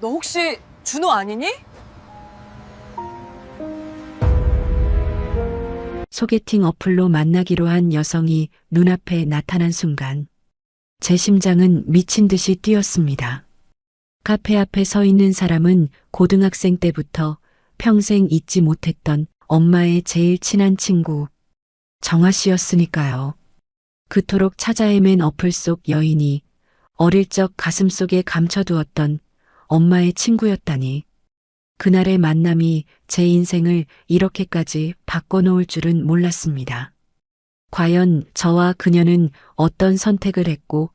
너 혹시 준호 아니니? 소개팅 어플로 만나기로 한 여성이 눈앞에 나타난 순간 제 심장은 미친 듯이 뛰었습니다. 카페 앞에 서 있는 사람은 고등학생 때부터 평생 잊지 못했던 엄마의 제일 친한 친구 정아 씨였으니까요. 그토록 찾아 헤맨 어플 속 여인이 어릴 적 가슴속에 감춰두었던 엄마의 친구였다니. 그날의 만남이 제 인생을 이렇게까지 바꿔놓을 줄은 몰랐습니다. 과연 저와 그녀는 어떤 선택을 했고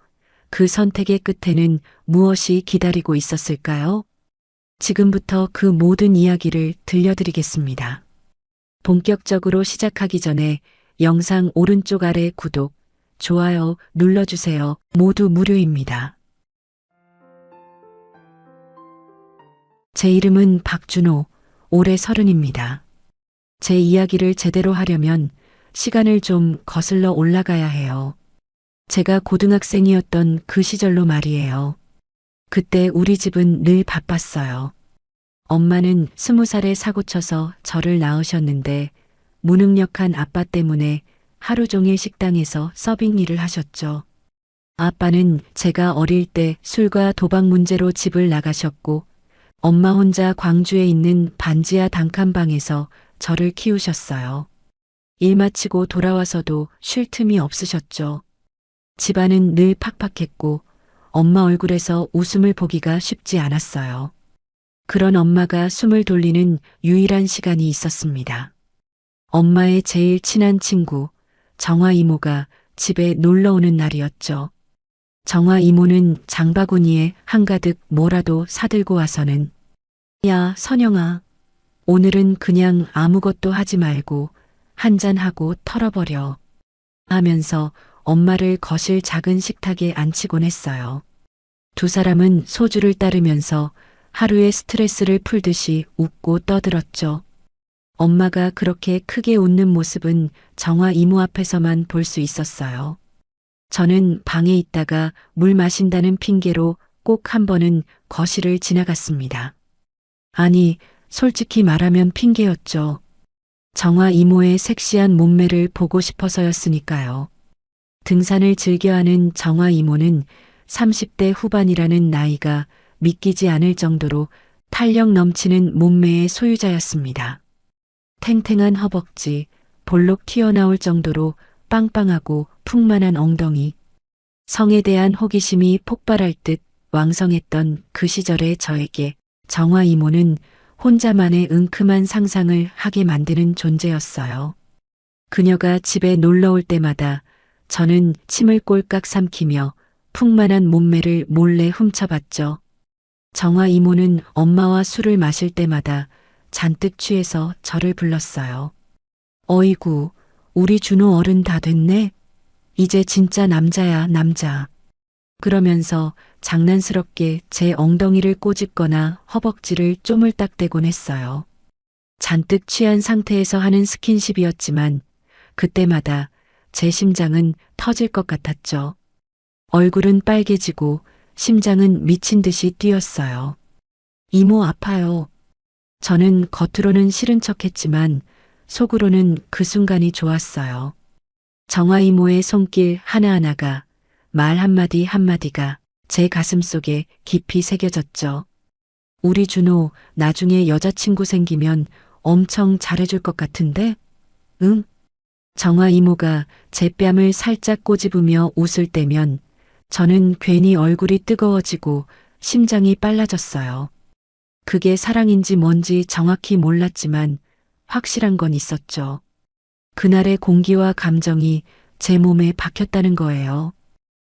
그 선택의 끝에는 무엇이 기다리고 있었을까요? 지금부터 그 모든 이야기를 들려드리겠습니다. 본격적으로 시작하기 전에 영상 오른쪽 아래 구독, 좋아요 눌러주세요. 모두 무료입니다. 제 이름은 박준호, 올해 30입니다. 제 이야기를 제대로 하려면 시간을 좀 거슬러 올라가야 해요. 제가 고등학생이었던 그 시절로 말이에요. 그때 우리 집은 늘 바빴어요. 엄마는 20살에 사고쳐서 저를 낳으셨는데 무능력한 아빠 때문에 하루 종일 식당에서 서빙 일을 하셨죠. 아빠는 제가 어릴 때 술과 도박 문제로 집을 나가셨고 엄마 혼자 광주에 있는 반지하 단칸방에서 저를 키우셨어요. 일 마치고 돌아와서도 쉴 틈이 없으셨죠. 집안은 늘 팍팍했고 엄마 얼굴에서 웃음을 보기가 쉽지 않았어요. 그런 엄마가 숨을 돌리는 유일한 시간이 있었습니다. 엄마의 제일 친한 친구 정아 이모가 집에 놀러 오는 날이었죠. 정아 이모는 장바구니에 한가득 뭐라도 사들고 와서는 야, 선영아. 오늘은 그냥 아무것도 하지 말고 한잔하고 털어버려. 하면서 엄마를 거실 작은 식탁에 앉히곤 했어요. 두 사람은 소주를 따르면서 하루의 스트레스를 풀듯이 웃고 떠들었죠. 엄마가 그렇게 크게 웃는 모습은 정아 이모 앞에서만 볼 수 있었어요. 저는 방에 있다가 물 마신다는 핑계로 꼭 한 번은 거실을 지나갔습니다. 아니, 솔직히 말하면 핑계였죠. 정아 이모의 섹시한 몸매를 보고 싶어서였으니까요. 등산을 즐겨하는 정아 이모는 30대 후반이라는 나이가 믿기지 않을 정도로 탄력 넘치는 몸매의 소유자였습니다. 탱탱한 허벅지, 볼록 튀어나올 정도로 빵빵하고 풍만한 엉덩이. 성에 대한 호기심이 폭발할 듯 왕성했던 그 시절의 저에게 정아 이모는 혼자만의 은큼한 상상을 하게 만드는 존재였어요. 그녀가 집에 놀러 올 때마다 저는 침을 꼴깍 삼키며 풍만한 몸매를 몰래 훔쳐봤죠. 정아 이모는 엄마와 술을 마실 때마다 잔뜩 취해서 저를 불렀어요. 어이구, 우리 준호 어른 다 됐네. 이제 진짜 남자야, 남자. 그러면서 장난스럽게 제 엉덩이를 꼬집거나 허벅지를 쪼물딱대곤 했어요. 잔뜩 취한 상태에서 하는 스킨십이었지만 그때마다 제 심장은 터질 것 같았죠. 얼굴은 빨개지고 심장은 미친 듯이 뛰었어요. 이모 아파요. 저는 겉으로는 싫은 척했지만 속으로는 그 순간이 좋았어요. 정아 이모의 손길 하나하나가 말 한마디 한마디가 제 가슴 속에 깊이 새겨졌죠. 우리 준호 나중에 여자친구 생기면 엄청 잘해줄 것 같은데? 응? 정아 이모가 제 뺨을 살짝 꼬집으며 웃을 때면 저는 괜히 얼굴이 뜨거워지고 심장이 빨라졌어요. 그게 사랑인지 뭔지 정확히 몰랐지만 확실한 건 있었죠. 그날의 공기와 감정이 제 몸에 박혔다는 거예요.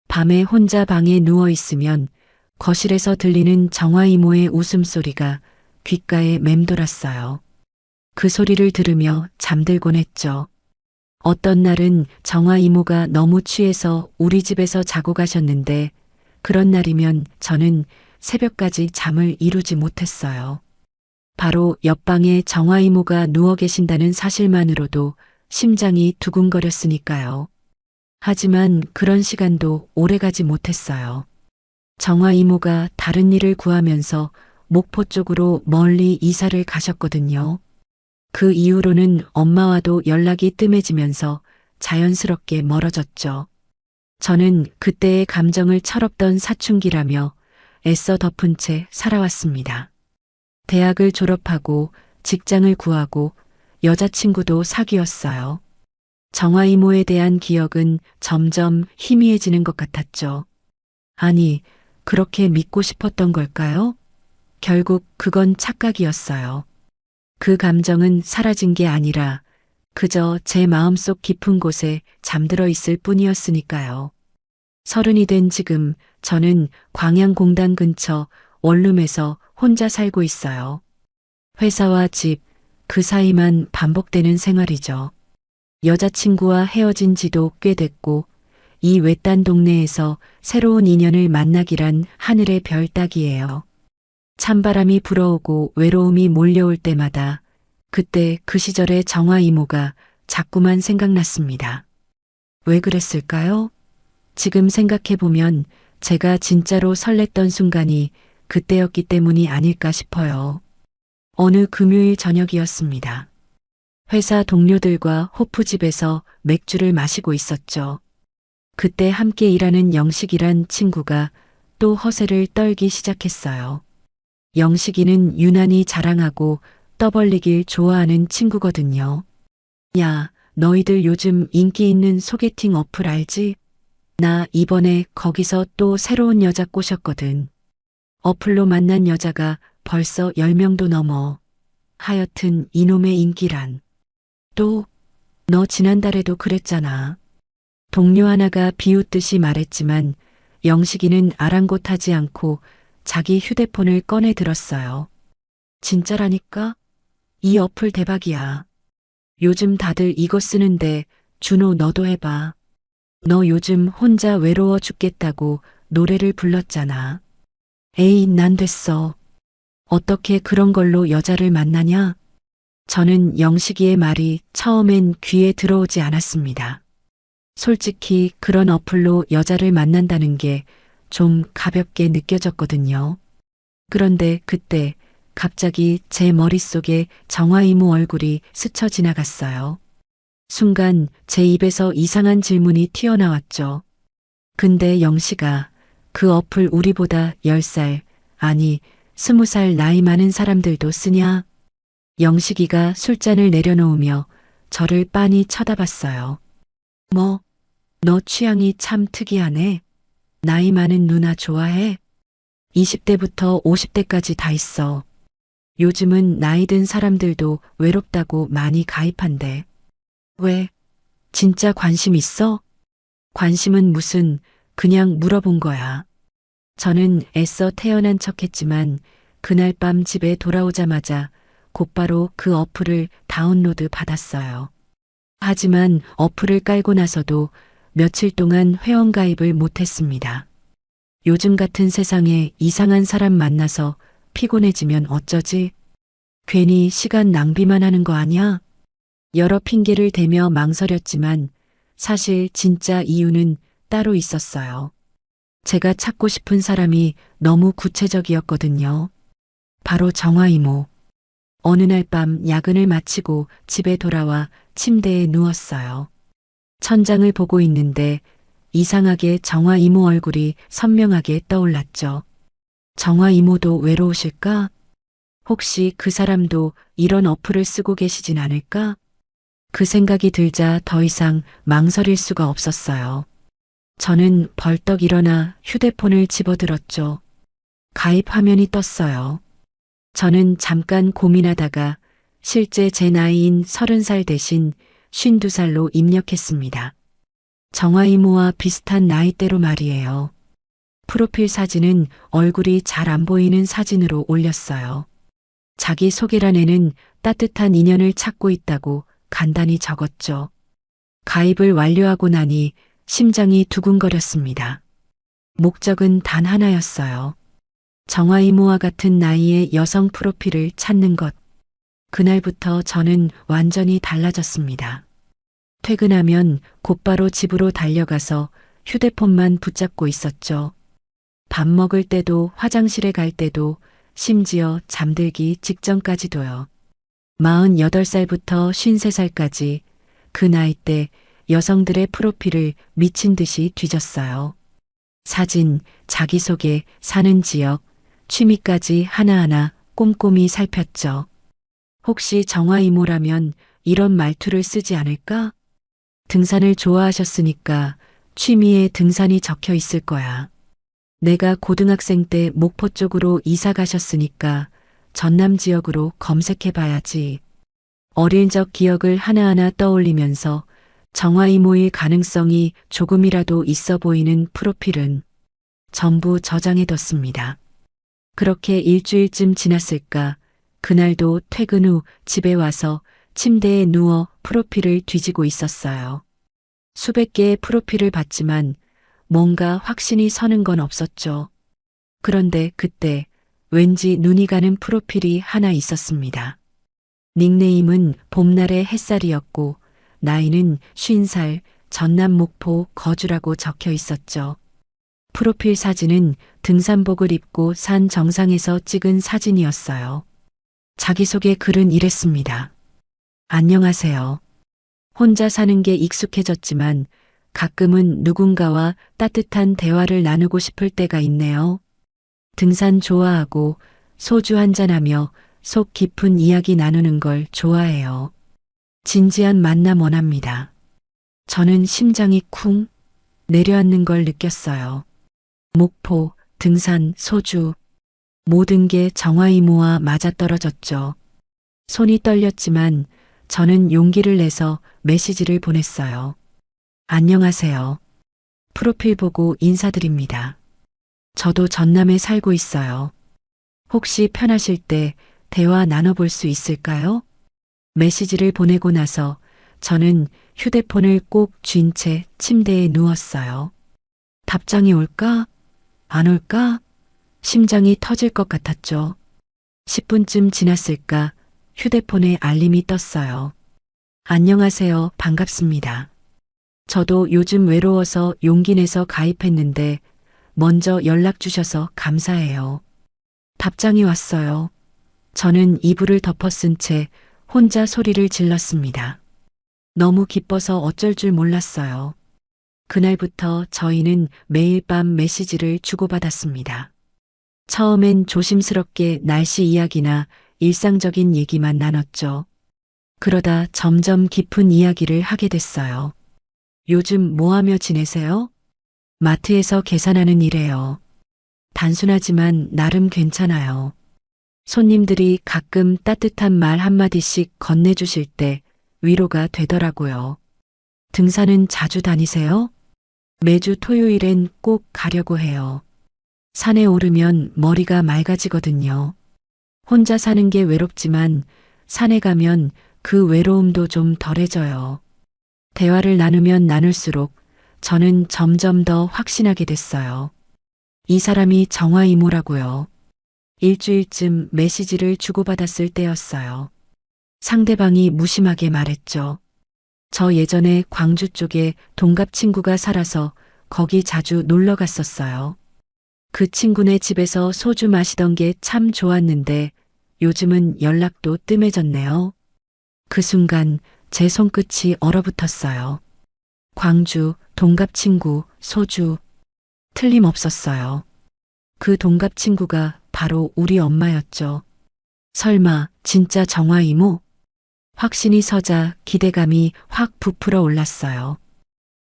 밤에 혼자 방에 누워 있으면 거실에서 들리는 정아 이모의 웃음소리가 귓가에 맴돌았어요. 그 소리를 들으며 잠들곤 했죠. 어떤 날은 정아 이모가 너무 취해서 우리 집에서 자고 가셨는데 그런 날이면 저는 새벽까지 잠을 이루지 못했어요. 바로 옆방에 정아 이모가 누워 계신다는 사실만으로도 심장이 두근거렸으니까요. 하지만 그런 시간도 오래가지 못했어요. 정아 이모가 다른 일을 구하면서 목포 쪽으로 멀리 이사를 가셨거든요. 그 이후로는 엄마와도 연락이 뜸해지면서 자연스럽게 멀어졌죠. 저는 그때의 감정을 철없던 사춘기라며 애써 덮은 채 살아왔습니다. 대학을 졸업하고 직장을 구하고 여자친구도 사귀었어요. 정화 이모에 대한 기억은 점점 희미해지는 것 같았죠. 아니, 그렇게 믿고 싶었던 걸까요? 결국 그건 착각이었어요. 그 감정은 사라진 게 아니라 그저 제 마음속 깊은 곳에 잠들어 있을 뿐이었으니까요. 30이 된 지금 저는 광양공단 근처 원룸에서 혼자 살고 있어요. 회사와 집, 그 사이만 반복되는 생활이죠. 여자친구와 헤어진 지도 꽤 됐고 이 외딴 동네에서 새로운 인연을 만나기란 하늘의 별 따기예요. 찬바람이 불어오고 외로움이 몰려올 때마다 그때 그 시절의 정화 이모가 자꾸만 생각났습니다. 왜 그랬을까요? 지금 생각해보면 제가 진짜로 설렜던 순간이 그때였기 때문이 아닐까 싶어요. 어느 금요일 저녁이었습니다. 회사 동료들과 호프집에서 맥주를 마시고 있었죠. 그때 함께 일하는 영식이란 친구가 또 허세를 떨기 시작했어요. 영식이는 유난히 자랑하고 떠벌리길 좋아하는 친구거든요. 야, 너희들 요즘 인기 있는 소개팅 어플 알지? 나 이번에 거기서 또 새로운 여자 꼬셨거든. 어플로 만난 여자가 벌써 10명도 넘어. 하여튼 이놈의 인기란. 또, 너 지난달에도 그랬잖아. 동료 하나가 비웃듯이 말했지만 영식이는 아랑곳하지 않고 자기 휴대폰을 꺼내 들었어요. 진짜라니까? 이 어플 대박이야. 요즘 다들 이거 쓰는데 준호 너도 해봐. 너 요즘 혼자 외로워 죽겠다고 노래를 불렀잖아. 에이, 난 됐어. 어떻게 그런 걸로 여자를 만나냐? 저는 영식이의 말이 처음엔 귀에 들어오지 않았습니다. 솔직히 그런 어플로 여자를 만난다는 게 좀 가볍게 느껴졌거든요. 그런데 그때 갑자기 제 머릿속에 정화 이모 얼굴이 스쳐 지나갔어요. 순간 제 입에서 이상한 질문이 튀어나왔죠. 근데 영식아, 그 어플 우리보다 10살, 아니 20살 나이 많은 사람들도 쓰냐? 영식이가 술잔을 내려놓으며 저를 빤히 쳐다봤어요. 뭐, 너 취향이 참 특이하네. 나이 많은 누나 좋아해? 20대부터 50대까지 다 있어. 요즘은 나이 든 사람들도 외롭다고 많이 가입한대. 왜? 진짜 관심 있어? 관심은 무슨, 그냥 물어본 거야. 저는 애써 태어난 척했지만 그날 밤 집에 돌아오자마자 곧바로 그 어플을 다운로드 받았어요. 하지만 어플을 깔고 나서도 며칠 동안 회원가입을 못했습니다. 요즘 같은 세상에 이상한 사람 만나서 피곤해지면 어쩌지? 괜히 시간 낭비만 하는 거 아니야? 여러 핑계를 대며 망설였지만 사실 진짜 이유는 따로 있었어요. 제가 찾고 싶은 사람이 너무 구체적이었거든요. 바로 정화 이모. 어느 날 밤 야근을 마치고 집에 돌아와 침대에 누웠어요. 천장을 보고 있는데 이상하게 정화 이모 얼굴이 선명하게 떠올랐죠. 정화 이모도 외로우실까? 혹시 그 사람도 이런 어플을 쓰고 계시진 않을까? 그 생각이 들자 더 이상 망설일 수가 없었어요. 저는 벌떡 일어나 휴대폰을 집어들었죠. 가입 화면이 떴어요. 저는 잠깐 고민하다가 실제 제 나이인 30살 대신 52살로 입력했습니다. 정화 이모와 비슷한 나이대로 말이에요. 프로필 사진은 얼굴이 잘 안 보이는 사진으로 올렸어요. 자기 소개란에는 따뜻한 인연을 찾고 있다고 간단히 적었죠. 가입을 완료하고 나니 심장이 두근거렸습니다. 목적은 단 하나였어요. 정화 이모와 같은 나이의 여성 프로필을 찾는 것. 그날부터 저는 완전히 달라졌습니다. 퇴근하면 곧바로 집으로 달려가서 휴대폰만 붙잡고 있었죠. 밥 먹을 때도 화장실에 갈 때도 심지어 잠들기 직전까지도요. 48살부터 53살까지 그 나이 때 여성들의 프로필을 미친 듯이 뒤졌어요. 사진, 자기소개, 사는 지역, 취미까지 하나하나 꼼꼼히 살폈죠. 혹시 정화 이모라면 이런 말투를 쓰지 않을까? 등산을 좋아하셨으니까 취미에 등산이 적혀 있을 거야. 내가 고등학생 때 목포 쪽으로 이사 가셨으니까 전남 지역으로 검색해 봐야지. 어릴 적 기억을 하나하나 떠올리면서 정화 이모일 가능성이 조금이라도 있어 보이는 프로필은 전부 저장해 뒀습니다. 그렇게 일주일쯤 지났을까, 그날도 퇴근 후 집에 와서 침대에 누워 프로필을 뒤지고 있었어요. 수백 개의 프로필을 봤지만 뭔가 확신이 서는 건 없었죠. 그런데 그때 왠지 눈이 가는 프로필이 하나 있었습니다. 닉네임은 봄날의 햇살이었고 나이는 50살, 전남 목포 거주라고 적혀 있었죠. 프로필 사진은 등산복을 입고 산 정상에서 찍은 사진이었어요. 자기소개 글은 이랬습니다. 안녕하세요. 혼자 사는 게 익숙해졌지만 가끔은 누군가와 따뜻한 대화를 나누고 싶을 때가 있네요. 등산 좋아하고 소주 한잔하며 속 깊은 이야기 나누는 걸 좋아해요. 진지한 만남 원합니다. 저는 심장이 쿵 내려앉는 걸 느꼈어요. 목포, 등산, 소주, 모든 게 정화 이모와 맞아떨어졌죠. 손이 떨렸지만 저는 용기를 내서 메시지를 보냈어요. 안녕하세요. 프로필 보고 인사드립니다. 저도 전남에 살고 있어요. 혹시 편하실 때 대화 나눠볼 수 있을까요? 메시지를 보내고 나서 저는 휴대폰을 꼭 쥔 채 침대에 누웠어요. 답장이 올까? 안 올까? 심장이 터질 것 같았죠. 10분쯤 지났을까 휴대폰에 알림이 떴어요. 안녕하세요. 반갑습니다. 저도 요즘 외로워서 용기 내서 가입했는데 먼저 연락 주셔서 감사해요. 답장이 왔어요. 저는 이불을 덮어쓴 채 혼자 소리를 질렀습니다. 너무 기뻐서 어쩔 줄 몰랐어요. 그날부터 저희는 매일 밤 메시지를 주고받았습니다. 처음엔 조심스럽게 날씨 이야기나 일상적인 얘기만 나눴죠. 그러다 점점 깊은 이야기를 하게 됐어요. 요즘 뭐 하며 지내세요? 마트에서 계산하는 일해요. 단순하지만 나름 괜찮아요. 손님들이 가끔 따뜻한 말 한마디씩 건네주실 때 위로가 되더라고요. 등산은 자주 다니세요? 매주 토요일엔 꼭 가려고 해요. 산에 오르면 머리가 맑아지거든요. 혼자 사는 게 외롭지만 산에 가면 그 외로움도 좀 덜해져요. 대화를 나누면 나눌수록 저는 점점 더 확신하게 됐어요. 이 사람이 정화 이모라고요. 일주일쯤 메시지를 주고받았을 때였어요. 상대방이 무심하게 말했죠. 저 예전에 광주 쪽에 동갑 친구가 살아서 거기 자주 놀러 갔었어요. 그 친구네 집에서 소주 마시던 게 참 좋았는데 요즘은 연락도 뜸해졌네요. 그 순간 제 손끝이 얼어붙었어요. 광주, 동갑 친구, 소주. 틀림없었어요. 그 동갑 친구가 바로 우리 엄마였죠. 설마 진짜 정화 이모? 확신이 서자 기대감이 확 부풀어 올랐어요.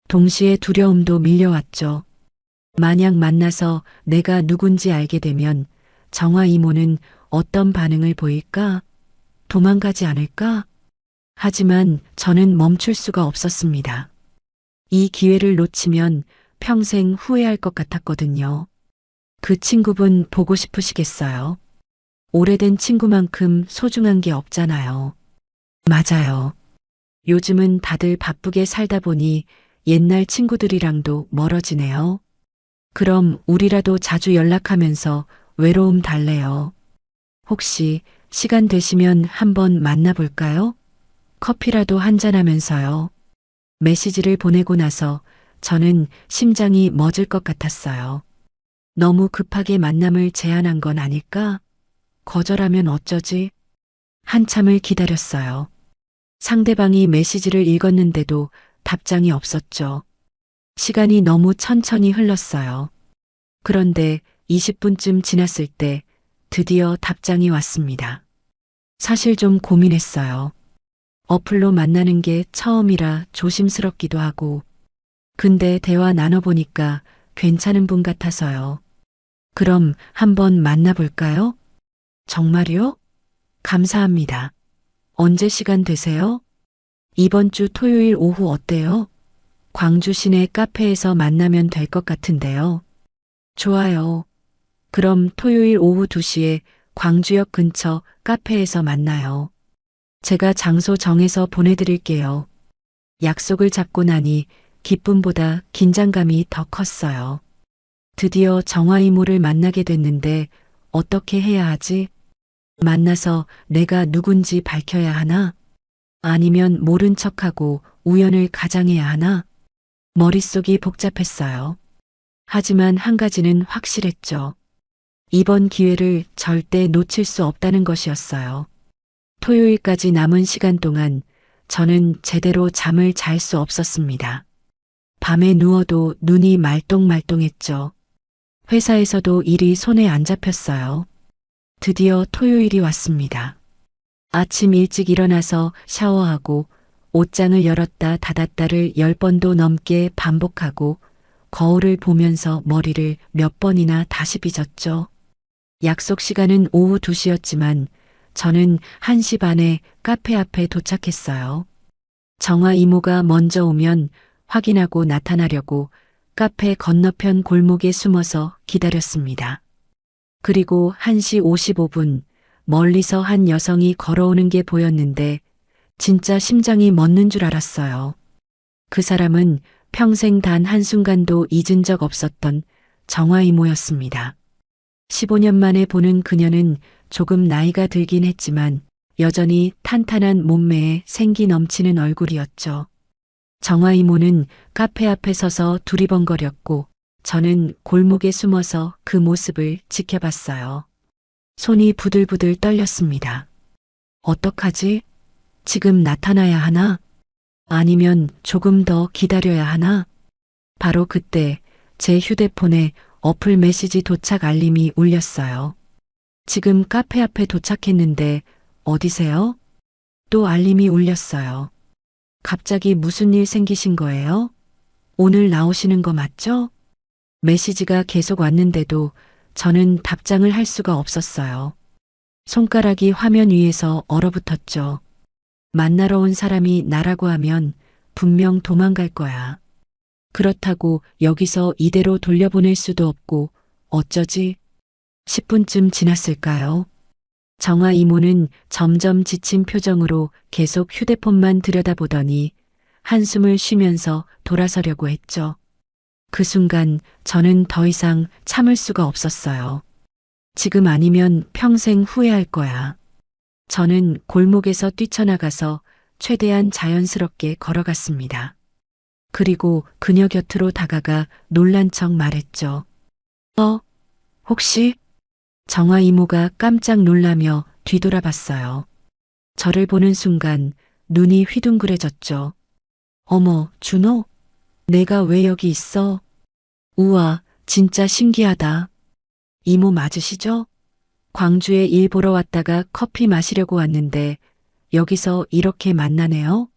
동시에 두려움도 밀려왔죠. 만약 만나서 내가 누군지 알게 되면 정화 이모는 어떤 반응을 보일까? 도망가지 않을까? 하지만 저는 멈출 수가 없었습니다. 이 기회를 놓치면 평생 후회할 것 같았거든요. 그 친구분 보고 싶으시겠어요? 오래된 친구만큼 소중한 게 없잖아요. 맞아요. 요즘은 다들 바쁘게 살다 보니 옛날 친구들이랑도 멀어지네요. 그럼 우리라도 자주 연락하면서 외로움 달래요. 혹시 시간 되시면 한번 만나볼까요? 커피라도 한잔하면서요. 메시지를 보내고 나서 저는 심장이 멎을 것 같았어요. 너무 급하게 만남을 제안한 건 아닐까? 거절하면 어쩌지? 한참을 기다렸어요. 상대방이 메시지를 읽었는데도 답장이 없었죠. 시간이 너무 천천히 흘렀어요. 그런데 20분쯤 지났을 때 드디어 답장이 왔습니다. 사실 좀 고민했어요. 어플로 만나는 게 처음이라 조심스럽기도 하고, 근데 대화 나눠보니까 괜찮은 분 같아서요. 그럼 한번 만나볼까요? 정말요? 감사합니다. 언제 시간 되세요? 이번 주 토요일 오후 어때요? 광주 시내 카페에서 만나면 될 것 같은데요. 좋아요. 그럼 토요일 오후 2시에 광주역 근처 카페에서 만나요. 제가 장소 정해서 보내드릴게요. 약속을 잡고 나니 기쁨보다 긴장감이 더 컸어요. 드디어 정화 이모를 만나게 됐는데 어떻게 해야 하지? 만나서 내가 누군지 밝혀야 하나? 아니면 모른 척하고 우연을 가장해야 하나? 머릿속이 복잡했어요. 하지만 한 가지는 확실했죠. 이번 기회를 절대 놓칠 수 없다는 것이었어요. 토요일까지 남은 시간 동안 저는 제대로 잠을 잘 수 없었습니다. 밤에 누워도 눈이 말똥말똥했죠. 회사에서도 일이 손에 안 잡혔어요. 드디어 토요일이 왔습니다. 아침 일찍 일어나서 샤워하고 옷장을 열었다 닫았다를 10번도 넘게 반복하고 거울을 보면서 머리를 몇 번이나 다시 빗었죠. 약속 시간은 오후 2시였지만 저는 1시 반에 카페 앞에 도착했어요. 정화 이모가 먼저 오면 확인하고 나타나려고 카페 건너편 골목에 숨어서 기다렸습니다. 그리고 1시 55분 멀리서 한 여성이 걸어오는 게 보였는데 진짜 심장이 멎는 줄 알았어요. 그 사람은 평생 단 한순간도 잊은 적 없었던 정화 이모였습니다. 15년 만에 보는 그녀는 조금 나이가 들긴 했지만 여전히 탄탄한 몸매에 생기 넘치는 얼굴이었죠. 정화 이모는 카페 앞에 서서 두리번거렸고 저는 골목에 숨어서 그 모습을 지켜봤어요. 손이 부들부들 떨렸습니다. 어떡하지? 지금 나타나야 하나? 아니면 조금 더 기다려야 하나? 바로 그때 제 휴대폰에 어플 메시지 도착 알림이 울렸어요. 지금 카페 앞에 도착했는데 어디세요? 또 알림이 울렸어요. 갑자기 무슨 일 생기신 거예요? 오늘 나오시는 거 맞죠? 메시지가 계속 왔는데도 저는 답장을 할 수가 없었어요. 손가락이 화면 위에서 얼어붙었죠. 만나러 온 사람이 나라고 하면 분명 도망갈 거야. 그렇다고 여기서 이대로 돌려보낼 수도 없고 어쩌지? 10분쯤 지났을까요? 정화 이모는 점점 지친 표정으로 계속 휴대폰만 들여다보더니 한숨을 쉬면서 돌아서려고 했죠. 그 순간 저는 더 이상 참을 수가 없었어요. 지금 아니면 평생 후회할 거야. 저는 골목에서 뛰쳐나가서 최대한 자연스럽게 걸어갔습니다. 그리고 그녀 곁으로 다가가 놀란 척 말했죠. 혹시? 정화 이모가 깜짝 놀라며 뒤돌아봤어요. 저를 보는 순간 눈이 휘둥그레졌죠. 어머, 준호? 내가 왜 여기 있어? 우와, 진짜 신기하다. 이모 맞으시죠? 광주에 일 보러 왔다가 커피 마시려고 왔는데 여기서 이렇게 만나네요.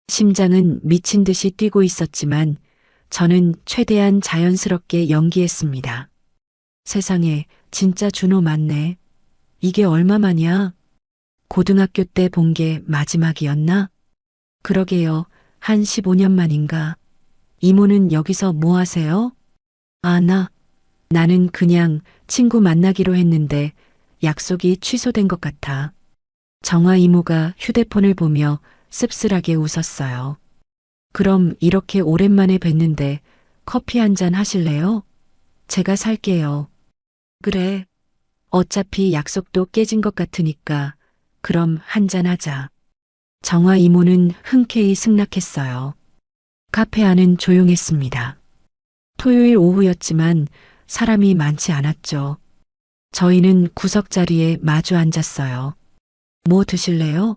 심장은 미친 듯이 뛰고 있었지만 저는 최대한 자연스럽게 연기했습니다. 세상에, 진짜 준호 맞네. 이게 얼마만이야? 고등학교 때 본 게 마지막이었나? 그러게요. 한 15년 만인가. 이모는 여기서 뭐 하세요? 나는 그냥 친구 만나기로 했는데 약속이 취소된 것 같아. 정화 이모가 휴대폰을 보며 씁쓸하게 웃었어요. 그럼 이렇게 오랜만에 뵀는데 커피 한 잔 하실래요? 제가 살게요. 그래. 어차피 약속도 깨진 것 같으니까 그럼 한 잔 하자. 정화 이모는 흔쾌히 승낙했어요. 카페 안은 조용했습니다. 토요일 오후였지만 사람이 많지 않았죠. 저희는 구석자리에 마주 앉았어요. 뭐 드실래요?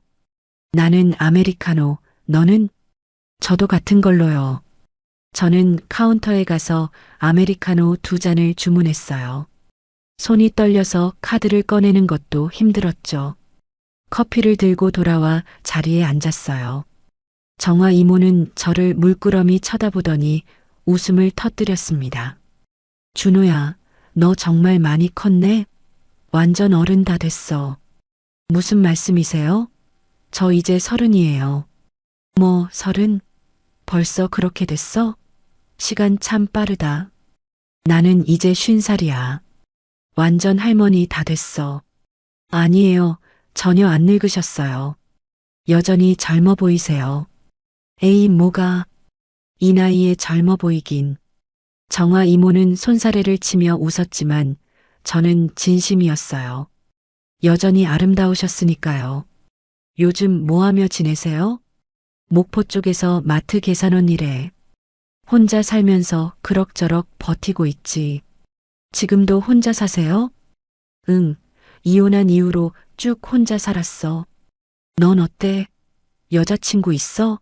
나는 아메리카노, 너는? 저도 같은 걸로요. 저는 카운터에 가서 아메리카노 2잔을 주문했어요. 손이 떨려서 카드를 꺼내는 것도 힘들었죠. 커피를 들고 돌아와 자리에 앉았어요. 정화 이모는 저를 물끄러미 쳐다보더니 웃음을 터뜨렸습니다. 준호야, 너 정말 많이 컸네? 완전 어른 다 됐어. 무슨 말씀이세요? 저 이제 30이에요. 뭐, 30? 벌써 그렇게 됐어? 시간 참 빠르다. 나는 이제 50살이야. 완전 할머니 다 됐어. 아니에요. 전혀 안 늙으셨어요. 여전히 젊어 보이세요. 에이, 뭐가. 이 나이에 젊어 보이긴. 정화 이모는 손사래를 치며 웃었지만 저는 진심이었어요. 여전히 아름다우셨으니까요. 요즘 뭐 하며 지내세요? 목포 쪽에서 마트 계산원 일해. 혼자 살면서 그럭저럭 버티고 있지. 지금도 혼자 사세요? 응, 이혼한 이후로 쭉 혼자 살았어. 넌 어때? 여자친구 있어?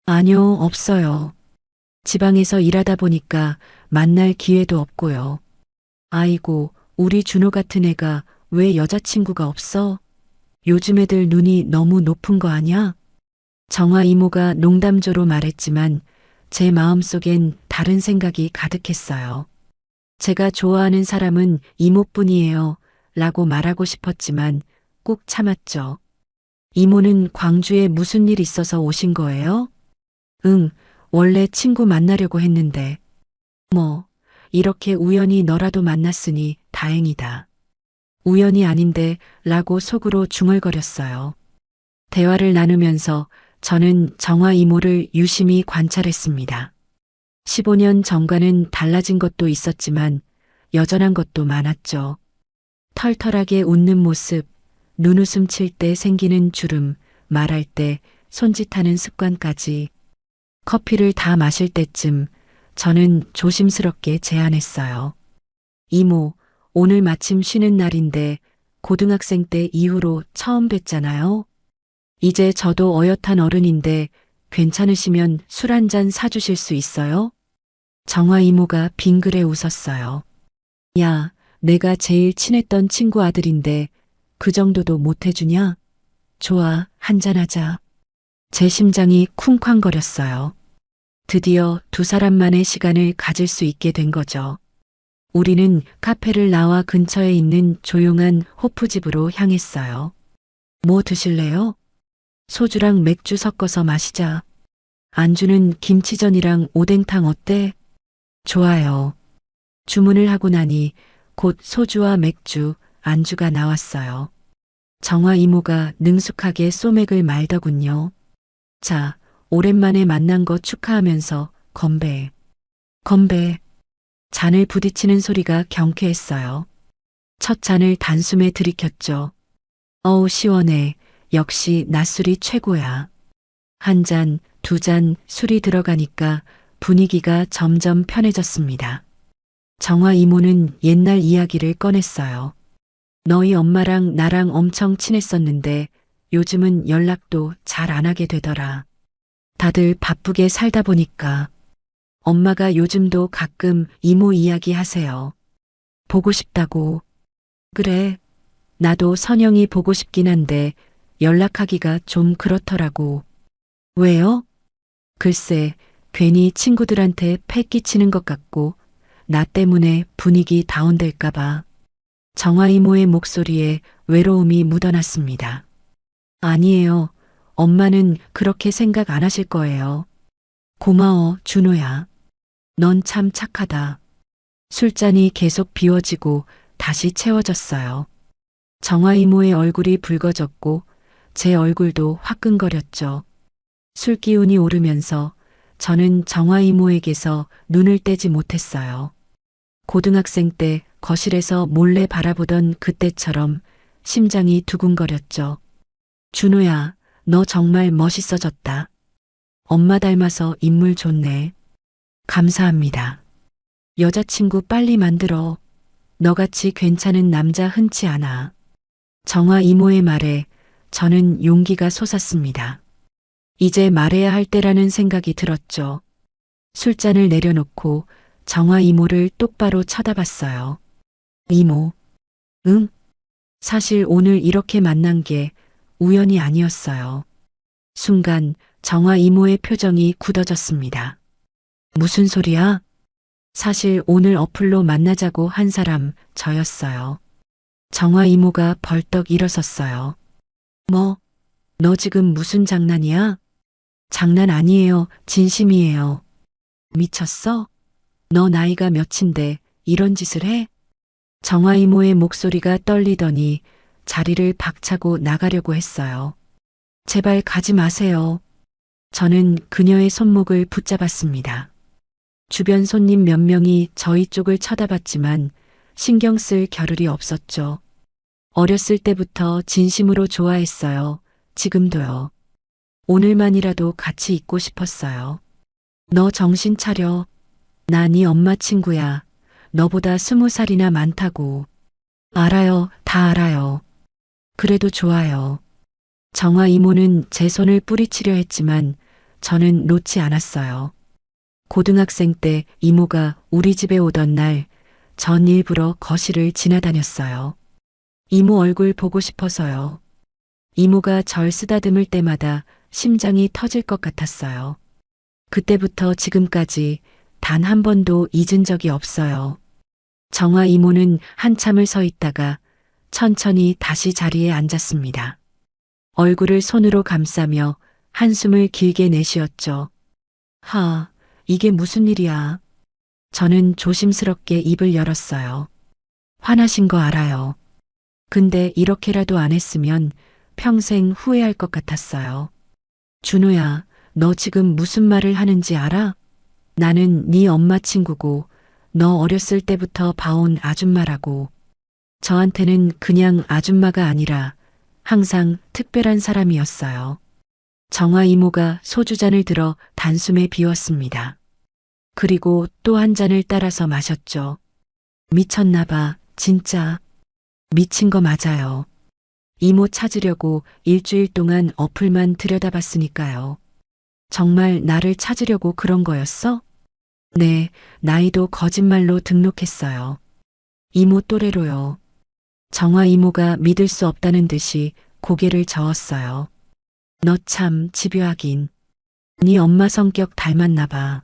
아니요, 없어요. 지방에서 일하다 보니까 만날 기회도 없고요. 아이고, 우리 준호 같은 애가 왜 여자친구가 없어? 요즘 애들 눈이 너무 높은 거 아냐? 정화 이모가 농담조로 말했지만 제 마음속엔 다른 생각이 가득했어요. 제가 좋아하는 사람은 이모뿐이에요. 라고 말하고 싶었지만 꾹 참았죠. 이모는 광주에 무슨 일 있어서 오신 거예요? 응, 원래 친구 만나려고 했는데. 뭐, 이렇게 우연히 너라도 만났으니 다행이다. 우연이 아닌데 라고 속으로 중얼거렸어요. 대화를 나누면서 저는 정화 이모를 유심히 관찰했습니다. 15년 전과는 달라진 것도 있었지만 여전한 것도 많았죠. 털털하게 웃는 모습, 눈웃음 칠 때 생기는 주름, 말할 때 손짓하는 습관까지. 커피를 다 마실 때쯤 저는 조심스럽게 제안했어요. 이모, 오늘 마침 쉬는 날인데 고등학생 때 이후로 처음 뵀잖아요. 이제 저도 어엿한 어른인데 괜찮으시면 술 한 잔 사주실 수 있어요? 정화 이모가 빙그레 웃었어요. 야, 내가 제일 친했던 친구 아들인데 그 정도도 못 해주냐? 좋아, 한잔하자. 제 심장이 쿵쾅거렸어요. 드디어 두 사람만의 시간을 가질 수 있게 된 거죠. 우리는 카페를 나와 근처에 있는 조용한 호프집으로 향했어요. 뭐 드실래요? 소주랑 맥주 섞어서 마시자. 안주는 김치전이랑 오뎅탕 어때? 좋아요. 주문을 하고 나니 곧 소주와 맥주, 안주가 나왔어요. 정화 이모가 능숙하게 소맥을 말더군요. 자, 오랜만에 만난 거 축하하면서 건배. 건배. 잔을 부딪히는 소리가 경쾌했어요. 첫 잔을 단숨에 들이켰죠. 어우, 시원해. 역시 낮술이 최고야. 한 잔, 두 잔 술이 들어가니까 분위기가 점점 편해졌습니다. 정화 이모는 옛날 이야기를 꺼냈어요. 너희 엄마랑 나랑 엄청 친했었는데 요즘은 연락도 잘 안 하게 되더라. 다들 바쁘게 살다 보니까. 엄마가 요즘도 가끔 이모 이야기 하세요. 보고 싶다고. 그래. 나도 선영이 보고 싶긴 한데 연락하기가 좀 그렇더라고. 왜요? 글쎄, 괜히 친구들한테 패 끼치는 것 같고 나 때문에 분위기 다운될까봐. 정화 이모의 목소리에 외로움이 묻어났습니다. 아니에요. 엄마는 그렇게 생각 안 하실 거예요. 고마워, 준호야. 넌 참 착하다. 술잔이 계속 비워지고 다시 채워졌어요. 정화 이모의 얼굴이 붉어졌고 제 얼굴도 화끈거렸죠. 술 기운이 오르면서 저는 정화 이모에게서 눈을 떼지 못했어요. 고등학생 때 거실에서 몰래 바라보던 그때처럼 심장이 두근거렸죠. 준호야, 너 정말 멋있어졌다. 엄마 닮아서 인물 좋네. 감사합니다. 여자친구 빨리 만들어. 너같이 괜찮은 남자 흔치 않아. 정화 이모의 말에 저는 용기가 솟았습니다. 이제 말해야 할 때라는 생각이 들었죠. 술잔을 내려놓고 정화 이모를 똑바로 쳐다봤어요. 이모, 응? 사실 오늘 이렇게 만난 게 우연이 아니었어요. 순간 정화 이모의 표정이 굳어졌습니다. 무슨 소리야? 사실 오늘 어플로 만나자고 한 사람 저였어요. 정화 이모가 벌떡 일어섰어요. 뭐, 너 지금 무슨 장난이야? 장난 아니에요. 진심이에요. 미쳤어? 너 나이가 몇인데 이런 짓을 해? 정화 이모의 목소리가 떨리더니 자리를 박차고 나가려고 했어요. 제발 가지 마세요. 저는 그녀의 손목을 붙잡았습니다. 주변 손님 몇 명이 저희 쪽을 쳐다봤지만 신경 쓸 겨를이 없었죠. 어렸을 때부터 진심으로 좋아했어요. 지금도요. 오늘만이라도 같이 있고 싶었어요. 너 정신 차려. 나 네 엄마 친구야. 너보다 20살이나 많다고. 알아요. 다 알아요. 그래도 좋아요. 정화 이모는 제 손을 뿌리치려 했지만 저는 놓지 않았어요. 고등학생 때 이모가 우리 집에 오던 날 전 일부러 거실을 지나다녔어요. 이모 얼굴 보고 싶어서요. 이모가 절 쓰다듬을 때마다 심장이 터질 것 같았어요. 그때부터 지금까지 단 한 번도 잊은 적이 없어요. 정화 이모는 한참을 서 있다가 천천히 다시 자리에 앉았습니다. 얼굴을 손으로 감싸며 한숨을 길게 내쉬었죠. 이게 무슨 일이야. 저는 조심스럽게 입을 열었어요. 화나신 거 알아요. 근데 이렇게라도 안 했으면 평생 후회할 것 같았어요. 준호야, 너 지금 무슨 말을 하는지 알아? 나는 네 엄마 친구고 너 어렸을 때부터 봐온 아줌마라고. 저한테는 그냥 아줌마가 아니라 항상 특별한 사람이었어요. 정화 이모가 소주잔을 들어 단숨에 비웠습니다. 그리고 또 한 잔을 따라서 마셨죠. 미쳤나 봐, 진짜. 미친 거 맞아요. 이모 찾으려고 일주일 동안 어플만 들여다봤으니까요. 정말 나를 찾으려고 그런 거였어? 네, 나이도 거짓말로 등록했어요. 이모 또래로요. 정화 이모가 믿을 수 없다는 듯이 고개를 저었어요. 너 참 집요하긴. 네 엄마 성격 닮았나 봐.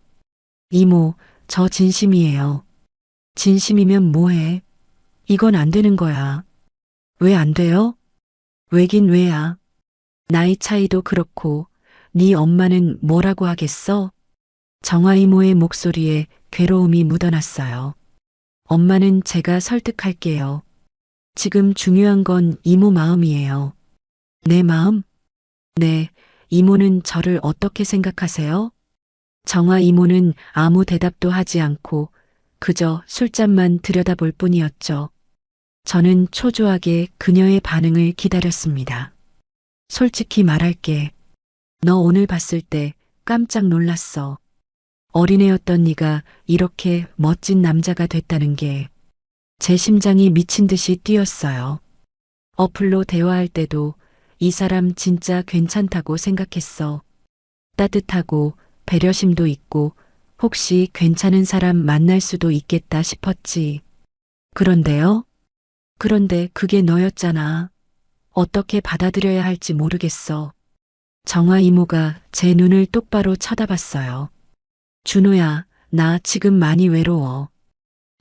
이모, 저 진심이에요. 진심이면 뭐해? 이건 안 되는 거야. 왜 안 돼요? 왜긴 왜야. 나이 차이도 그렇고 네 엄마는 뭐라고 하겠어? 정화 이모의 목소리에 괴로움이 묻어났어요. 엄마는 제가 설득할게요. 지금 중요한 건 이모 마음이에요. 내 마음? 네, 이모는 저를 어떻게 생각하세요? 정화 이모는 아무 대답도 하지 않고 그저 술잔만 들여다볼 뿐이었죠. 저는 초조하게 그녀의 반응을 기다렸습니다. 솔직히 말할게. 너 오늘 봤을 때 깜짝 놀랐어. 어린애였던 네가 이렇게 멋진 남자가 됐다는 게 제 심장이 미친 듯이 뛰었어요. 어플로 대화할 때도 이 사람 진짜 괜찮다고 생각했어. 따뜻하고 배려심도 있고 혹시 괜찮은 사람 만날 수도 있겠다 싶었지. 그런데요? 그런데 그게 너였잖아. 어떻게 받아들여야 할지 모르겠어. 정화 이모가 제 눈을 똑바로 쳐다봤어요. 준호야, 나 지금 많이 외로워.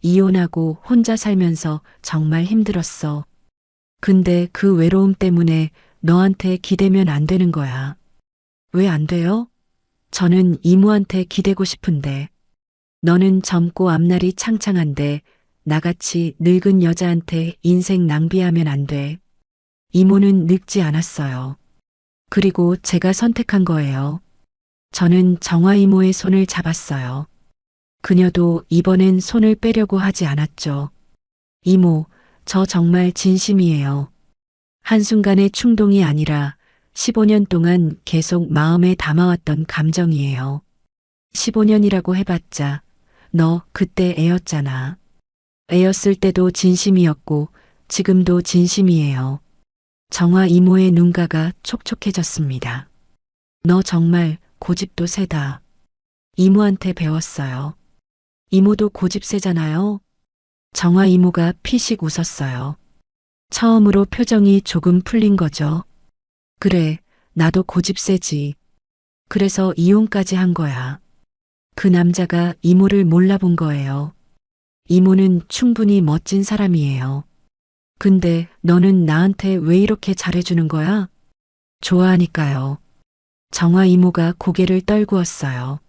이혼하고 혼자 살면서 정말 힘들었어. 근데 그 외로움 때문에 너한테 기대면 안 되는 거야. 왜 안 돼요? 저는 이모한테 기대고 싶은데. 너는 젊고 앞날이 창창한데 나같이 늙은 여자한테 인생 낭비하면 안 돼. 이모는 늙지 않았어요. 그리고 제가 선택한 거예요. 저는 정화 이모의 손을 잡았어요. 그녀도 이번엔 손을 빼려고 하지 않았죠. 이모, 저 정말 진심이에요. 한순간의 충동이 아니라 15년 동안 계속 마음에 담아왔던 감정이에요. 15년이라고 해봤자 너 그때 애였잖아. 애였을 때도 진심이었고 지금도 진심이에요. 정화 이모의 눈가가 촉촉해졌습니다. 너 정말 고집도 세다. 이모한테 배웠어요. 이모도 고집 세잖아요. 정화 이모가 피식 웃었어요. 처음으로 표정이 조금 풀린 거죠. 그래, 나도 고집 세지. 그래서 이혼까지 한 거야. 그 남자가 이모를 몰라본 거예요. 이모는 충분히 멋진 사람이에요. 근데 너는 나한테 왜 이렇게 잘해주는 거야? 좋아하니까요. 정화 이모가 고개를 떨구었어요.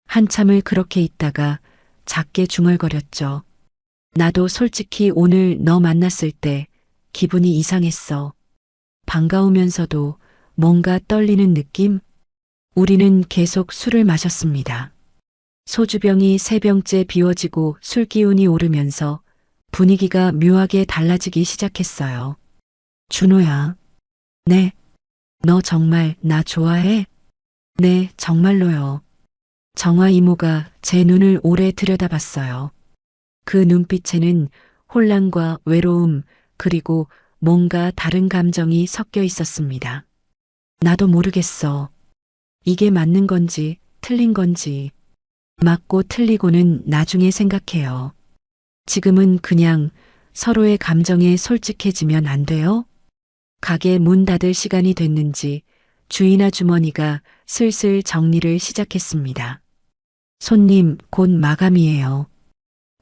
한참을 그렇게 있다가 작게 중얼거렸죠. 나도 솔직히 오늘 너 만났을 때 기분이 이상했어. 반가우면서도 뭔가 떨리는 느낌? 우리는 계속 술을 마셨습니다. 소주병이 3병째 비워지고 술 기운이 오르면서 분위기가 묘하게 달라지기 시작했어요. 준호야. 네. 너 정말 나 좋아해? 네, 정말로요. 정화 이모가 제 눈을 오래 들여다봤어요. 그 눈빛에는 혼란과 외로움, 그리고 뭔가 다른 감정이 섞여 있었습니다. 나도 모르겠어. 이게 맞는 건지 틀린 건지. 맞고 틀리고는 나중에 생각해요. 지금은 그냥 서로의 감정에 솔직해지면 안 돼요? 가게 문 닫을 시간이 됐는지 주인 아주머니가 슬슬 정리를 시작했습니다. 손님, 곧 마감이에요.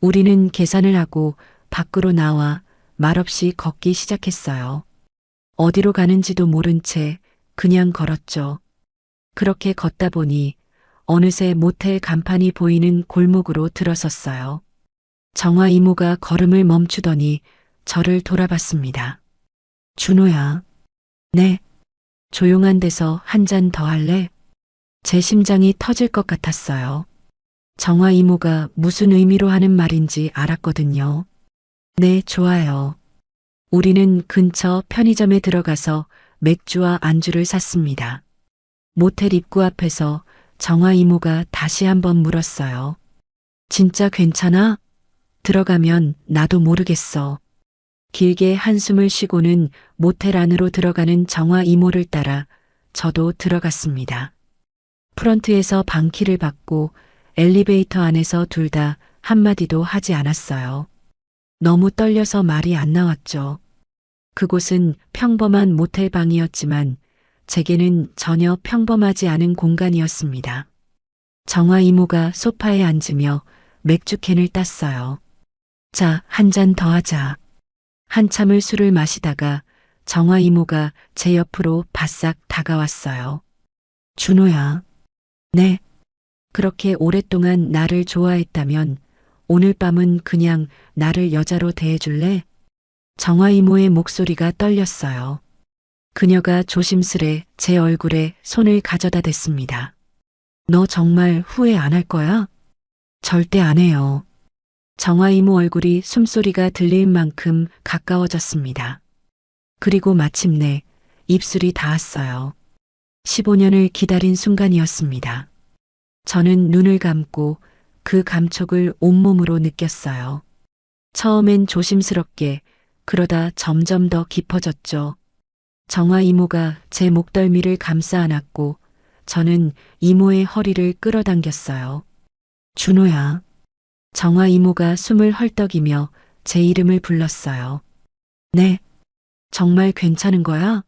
우리는 계산을 하고 밖으로 나와 말없이 걷기 시작했어요. 어디로 가는지도 모른 채 그냥 걸었죠. 그렇게 걷다 보니 어느새 모텔 간판이 보이는 골목으로 들어섰어요. 정화 이모가 걸음을 멈추더니 저를 돌아봤습니다. 준호야. 네. 조용한 데서 한 잔 더 할래? 제 심장이 터질 것 같았어요. 정화 이모가 무슨 의미로 하는 말인지 알았거든요. 네, 좋아요. 우리는 근처 편의점에 들어가서 맥주와 안주를 샀습니다. 모텔 입구 앞에서 정화 이모가 다시 한번 물었어요. 진짜 괜찮아? 들어가면 나도 모르겠어. 길게 한숨을 쉬고는 모텔 안으로 들어가는 정화 이모를 따라 저도 들어갔습니다. 프런트에서 방키를 받고 엘리베이터 안에서 둘 다 한마디도 하지 않았어요. 너무 떨려서 말이 안 나왔죠. 그곳은 평범한 모텔 방이었지만 제게는 전혀 평범하지 않은 공간이었습니다. 정화 이모가 소파에 앉으며 맥주캔을 땄어요. 자, 한 잔 더 하자. 한참을 술을 마시다가 정화 이모가 제 옆으로 바싹 다가왔어요. 준호야. 네. 그렇게 오랫동안 나를 좋아했다면 오늘 밤은 그냥 나를 여자로 대해줄래? 정화 이모의 목소리가 떨렸어요. 그녀가 조심스레 제 얼굴에 손을 가져다 댔습니다. 너 정말 후회 안 할 거야? 절대 안 해요. 정화 이모 얼굴이 숨소리가 들릴 만큼 가까워졌습니다. 그리고 마침내 입술이 닿았어요. 15년을 기다린 순간이었습니다. 저는 눈을 감고 그 감촉을 온몸으로 느꼈어요. 처음엔 조심스럽게, 그러다 점점 더 깊어졌죠. 정화 이모가 제 목덜미를 감싸 안았고 저는 이모의 허리를 끌어당겼어요. 준호야. 정화 이모가 숨을 헐떡이며 제 이름을 불렀어요. 네. 정말 괜찮은 거야?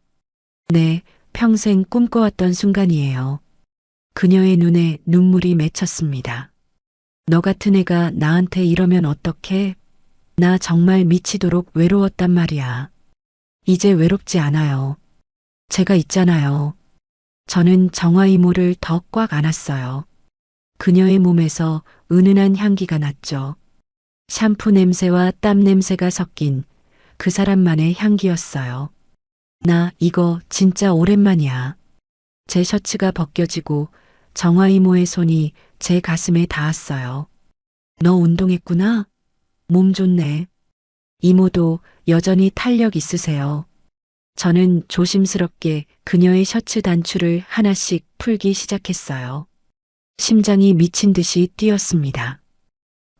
네, 평생 꿈꿔왔던 순간이에요. 그녀의 눈에 눈물이 맺혔습니다. 너 같은 애가 나한테 이러면 어떡해? 나 정말 미치도록 외로웠단 말이야. 이제 외롭지 않아요. 제가 있잖아요. 저는 정화 이모를 더 꽉 안았어요. 그녀의 몸에서 은은한 향기가 났죠. 샴푸 냄새와 땀 냄새가 섞인 그 사람만의 향기였어요. 나 이거 진짜 오랜만이야. 제 셔츠가 벗겨지고 정화 이모의 손이 제 가슴에 닿았어요. 너 운동했구나? 몸 좋네. 이모도 여전히 탄력 있으세요. 저는 조심스럽게 그녀의 셔츠 단추를 하나씩 풀기 시작했어요. 심장이 미친 듯이 뛰었습니다.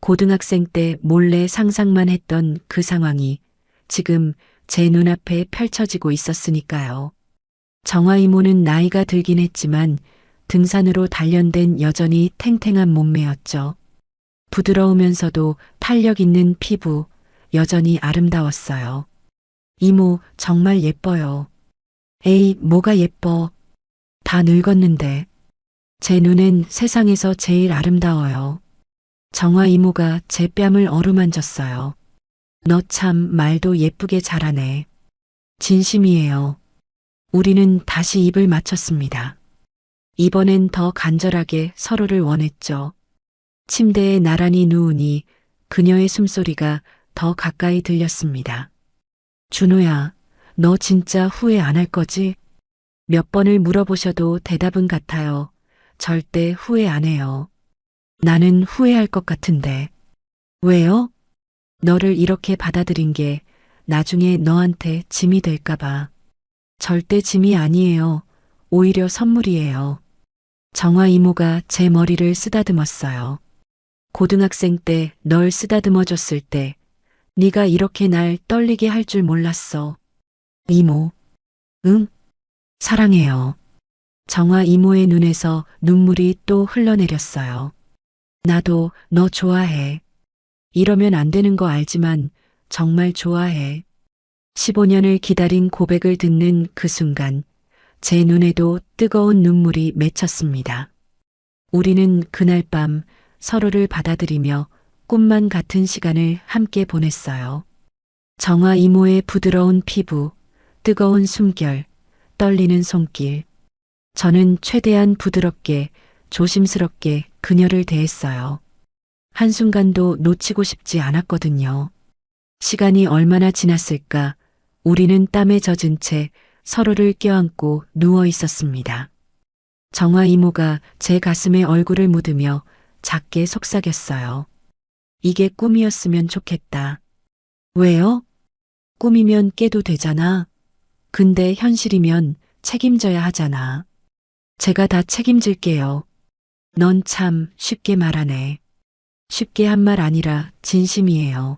고등학생 때 몰래 상상만 했던 그 상황이 지금 제 눈앞에 펼쳐지고 있었으니까요. 정화 이모는 나이가 들긴 했지만 등산으로 단련된 여전히 탱탱한 몸매였죠. 부드러우면서도 탄력 있는 피부, 여전히 아름다웠어요. 이모, 정말 예뻐요. 에이, 뭐가 예뻐. 다 늙었는데. 제 눈엔 세상에서 제일 아름다워요. 정화 이모가 제 뺨을 어루만졌어요. 너 참 말도 예쁘게 잘하네. 진심이에요. 우리는 다시 입을 맞췄습니다. 이번엔 더 간절하게 서로를 원했죠. 침대에 나란히 누우니 그녀의 숨소리가 더 가까이 들렸습니다. 준호야, 너 진짜 후회 안 할 거지? 몇 번을 물어보셔도 대답은 같아요. 절대 후회 안 해요. 나는 후회할 것 같은데. 왜요? 너를 이렇게 받아들인 게 나중에 너한테 짐이 될까봐. 절대 짐이 아니에요. 오히려 선물이에요. 정화 이모가 제 머리를 쓰다듬었어요. 고등학생 때 널 쓰다듬어 줬을 때 네가 이렇게 날 떨리게 할 줄 몰랐어. 이모. 응? 사랑해요. 정화 이모의 눈에서 눈물이 또 흘러내렸어요. 나도 너 좋아해. 이러면 안 되는 거 알지만 정말 좋아해. 15년을 기다린 고백을 듣는 그 순간 제 눈에도 뜨거운 눈물이 맺혔습니다. 우리는 그날 밤 서로를 받아들이며 꿈만 같은 시간을 함께 보냈어요. 정화 이모의 부드러운 피부, 뜨거운 숨결, 떨리는 손길. 저는 최대한 부드럽게, 조심스럽게 그녀를 대했어요. 한순간도 놓치고 싶지 않았거든요. 시간이 얼마나 지났을까 우리는 땀에 젖은 채 서로를 껴안고 누워 있었습니다. 정화 이모가 제 가슴에 얼굴을 묻으며 작게 속삭였어요. 이게 꿈이었으면 좋겠다. 왜요? 꿈이면 깨도 되잖아. 근데 현실이면 책임져야 하잖아. 제가 다 책임질게요. 넌 참 쉽게 말하네. 쉽게 한 말 아니라 진심이에요.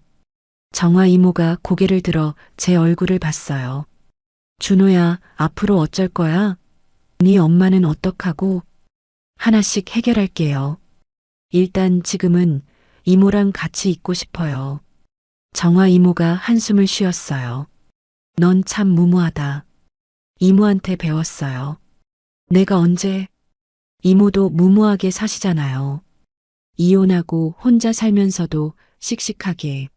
정화 이모가 고개를 들어 제 얼굴을 봤어요. 준호야, 앞으로 어쩔 거야? 네 엄마는 어떡하고? 하나씩 해결할게요. 일단 지금은 이모랑 같이 있고 싶어요. 정화 이모가 한숨을 쉬었어요. 넌 참 무모하다. 이모한테 배웠어요. 내가 언제? 이모도 무모하게 사시잖아요. 이혼하고 혼자 살면서도 씩씩하게.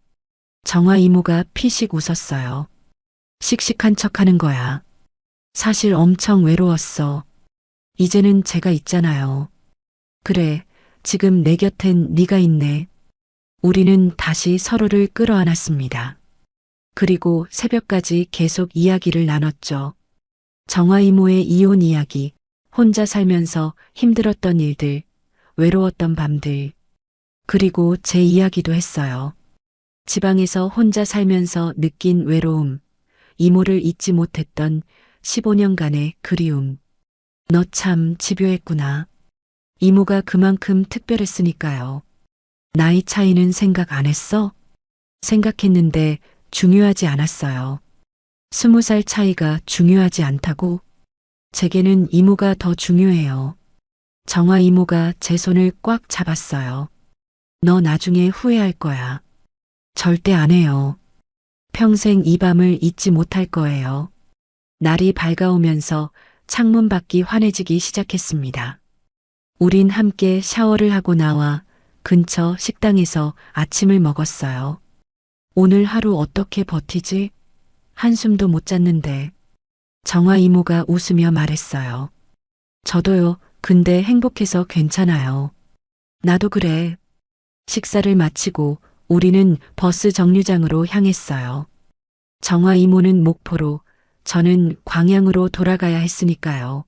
정화 이모가 피식 웃었어요. 씩씩한 척 하는 거야. 사실 엄청 외로웠어. 이제는 제가 있잖아요. 그래, 지금 내 곁엔 네가 있네. 우리는 다시 서로를 끌어안았습니다. 그리고 새벽까지 계속 이야기를 나눴죠. 정화 이모의 이혼 이야기, 혼자 살면서 힘들었던 일들, 외로웠던 밤들, 그리고 제 이야기도 했어요. 지방에서 혼자 살면서 느낀 외로움, 이모를 잊지 못했던 15년간의 그리움. 너 참 집요했구나. 이모가 그만큼 특별했으니까요. 나이 차이는 생각 안 했어? 생각했는데 중요하지 않았어요. 20살 차이가 중요하지 않다고? 제게는 이모가 더 중요해요. 정화 이모가 제 손을 꽉 잡았어요. 너 나중에 후회할 거야. 절대 안 해요. 평생 이 밤을 잊지 못할 거예요. 날이 밝아오면서 창문 밖이 환해지기 시작했습니다. 우린 함께 샤워를 하고 나와 근처 식당에서 아침을 먹었어요. 오늘 하루 어떻게 버티지? 한숨도 못 잤는데. 정화 이모가 웃으며 말했어요. 저도요. 근데 행복해서 괜찮아요. 나도 그래. 식사를 마치고 우리는 버스 정류장으로 향했어요. 정화 이모는 목포로, 저는 광양으로 돌아가야 했으니까요.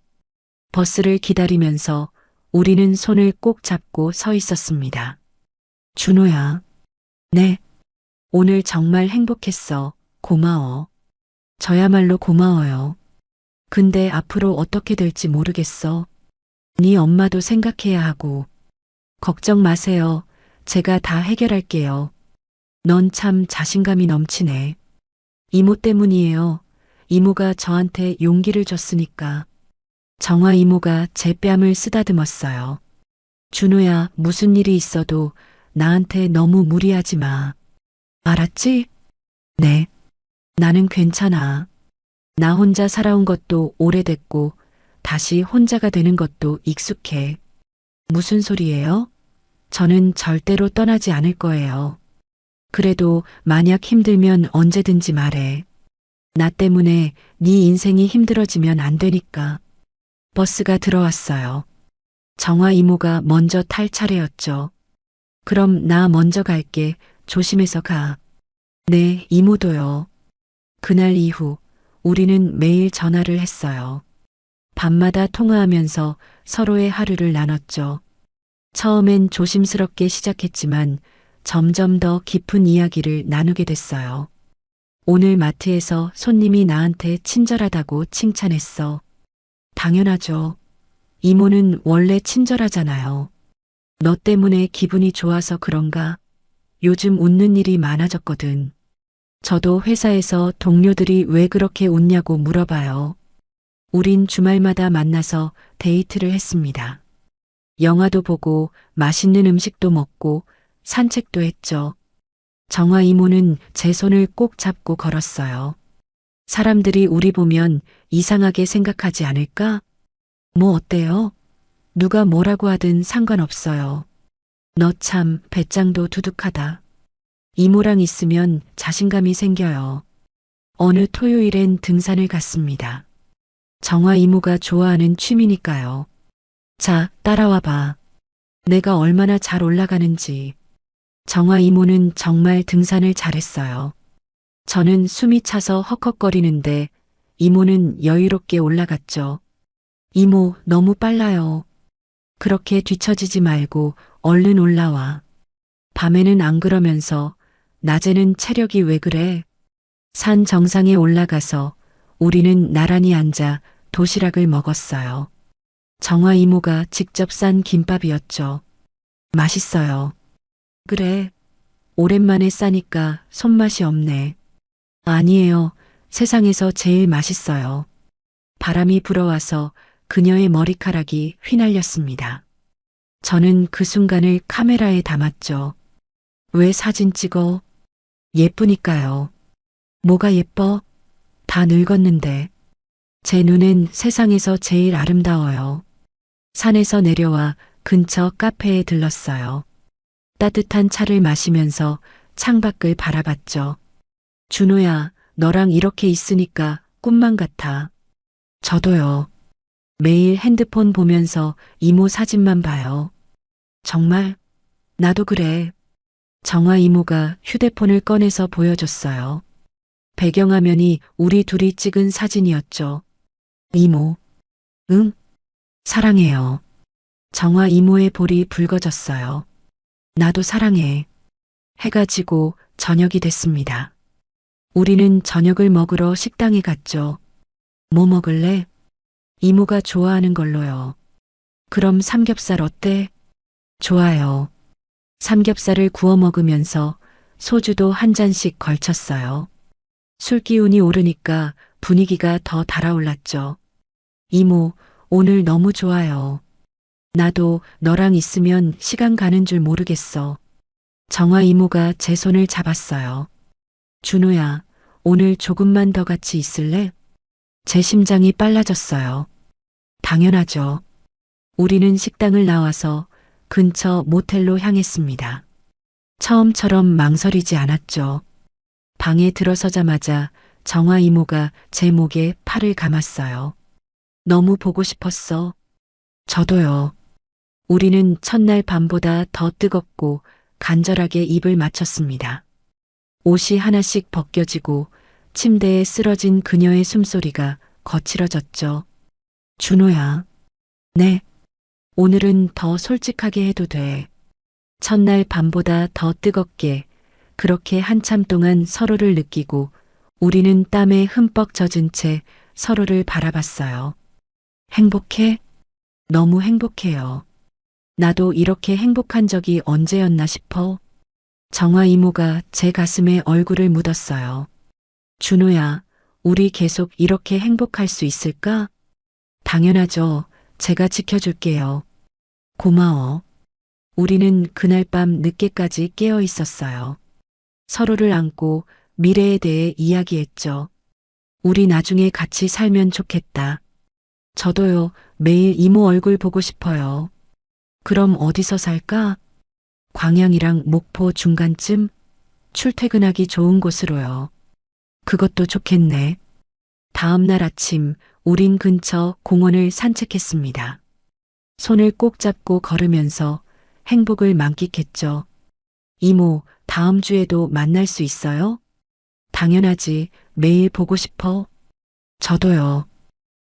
버스를 기다리면서 우리는 손을 꼭 잡고 서 있었습니다. 준호야. 네. 오늘 정말 행복했어. 고마워. 저야말로 고마워요. 근데 앞으로 어떻게 될지 모르겠어. 네 엄마도 생각해야 하고. 걱정 마세요. 제가 다 해결할게요. 넌 참 자신감이 넘치네. 이모 때문이에요. 이모가 저한테 용기를 줬으니까. 정화 이모가 제 뺨을 쓰다듬었어요. 준호야, 무슨 일이 있어도 나한테 너무 무리하지 마. 알았지? 네. 나는 괜찮아. 나 혼자 살아온 것도 오래됐고, 다시 혼자가 되는 것도 익숙해. 무슨 소리예요? 저는 절대로 떠나지 않을 거예요. 그래도 만약 힘들면 언제든지 말해. 나 때문에 네 인생이 힘들어지면 안 되니까. 버스가 들어왔어요. 정화 이모가 먼저 탈 차례였죠. 그럼 나 먼저 갈게. 조심해서 가. 네, 이모도요. 그날 이후 우리는 매일 전화를 했어요. 밤마다 통화하면서 서로의 하루를 나눴죠. 처음엔 조심스럽게 시작했지만 점점 더 깊은 이야기를 나누게 됐어요. 오늘 마트에서 손님이 나한테 친절하다고 칭찬했어. 당연하죠. 이모는 원래 친절하잖아요. 너 때문에 기분이 좋아서 그런가? 요즘 웃는 일이 많아졌거든. 저도 회사에서 동료들이 왜 그렇게 웃냐고 물어봐요. 우린 주말마다 만나서 데이트를 했습니다. 영화도 보고 맛있는 음식도 먹고 산책도 했죠. 정화 이모는 제 손을 꼭 잡고 걸었어요. 사람들이 우리 보면 이상하게 생각하지 않을까? 뭐 어때요? 누가 뭐라고 하든 상관없어요. 너 참 배짱도 두둑하다. 이모랑 있으면 자신감이 생겨요. 어느 토요일엔 등산을 갔습니다. 정화 이모가 좋아하는 취미니까요. 자, 따라와 봐. 내가 얼마나 잘 올라가는지. 정화 이모는 정말 등산을 잘했어요. 저는 숨이 차서 헉헉거리는데 이모는 여유롭게 올라갔죠. 이모, 너무 빨라요. 그렇게 뒤처지지 말고 얼른 올라와. 밤에는 안 그러면서 낮에는 체력이 왜 그래? 산 정상에 올라가서 우리는 나란히 앉아 도시락을 먹었어요. 정화 이모가 직접 싼 김밥이었죠. 맛있어요. 그래. 오랜만에 싸니까 손맛이 없네. 아니에요. 세상에서 제일 맛있어요. 바람이 불어와서 그녀의 머리카락이 휘날렸습니다. 저는 그 순간을 카메라에 담았죠. 왜 사진 찍어? 예쁘니까요. 뭐가 예뻐? 다 늙었는데. 제 눈엔 세상에서 제일 아름다워요. 산에서 내려와 근처 카페에 들렀어요. 따뜻한 차를 마시면서 창밖을 바라봤죠. 준호야, 너랑 이렇게 있으니까 꿈만 같아. 저도요. 매일 핸드폰 보면서 이모 사진만 봐요. 정말? 나도 그래. 정화 이모가 휴대폰을 꺼내서 보여줬어요. 배경화면이 우리 둘이 찍은 사진이었죠. 이모. 응? 사랑해요. 정화 이모의 볼이 붉어졌어요. 나도 사랑해. 해가 지고 저녁이 됐습니다. 우리는 저녁을 먹으러 식당에 갔죠. 뭐 먹을래? 이모가 좋아하는 걸로요. 그럼 삼겹살 어때? 좋아요. 삼겹살을 구워 먹으면서 소주도 한 잔씩 걸쳤어요. 술 기운이 오르니까 분위기가 더 달아올랐죠. 이모, 오늘 너무 좋아요. 나도 너랑 있으면 시간 가는 줄 모르겠어. 정화 이모가 제 손을 잡았어요. 준호야, 오늘 조금만 더 같이 있을래? 제 심장이 빨라졌어요. 당연하죠. 우리는 식당을 나와서 근처 모텔로 향했습니다. 처음처럼 망설이지 않았죠. 방에 들어서자마자 정화 이모가 제 목에 팔을 감았어요. 너무 보고 싶었어. 저도요. 우리는 첫날 밤보다 더 뜨겁고 간절하게 입을 맞췄습니다. 옷이 하나씩 벗겨지고 침대에 쓰러진 그녀의 숨소리가 거칠어졌죠. 준호야. 네. 오늘은 더 솔직하게 해도 돼. 첫날 밤보다 더 뜨겁게 그렇게 한참 동안 서로를 느끼고 우리는 땀에 흠뻑 젖은 채 서로를 바라봤어요. 행복해? 너무 행복해요. 나도 이렇게 행복한 적이 언제였나 싶어. 정화 이모가 제 가슴에 얼굴을 묻었어요. 준호야, 우리 계속 이렇게 행복할 수 있을까? 당연하죠. 제가 지켜줄게요. 고마워. 우리는 그날 밤 늦게까지 깨어 있었어요. 서로를 안고 미래에 대해 이야기했죠. 우리 나중에 같이 살면 좋겠다. 저도요, 매일 이모 얼굴 보고 싶어요. 그럼 어디서 살까? 광양이랑 목포 중간쯤? 출퇴근하기 좋은 곳으로요. 그것도 좋겠네. 다음 날 아침, 우린 근처 공원을 산책했습니다. 손을 꼭 잡고 걸으면서 행복을 만끽했죠. 이모, 다음 주에도 만날 수 있어요? 당연하지. 매일 보고 싶어. 저도요.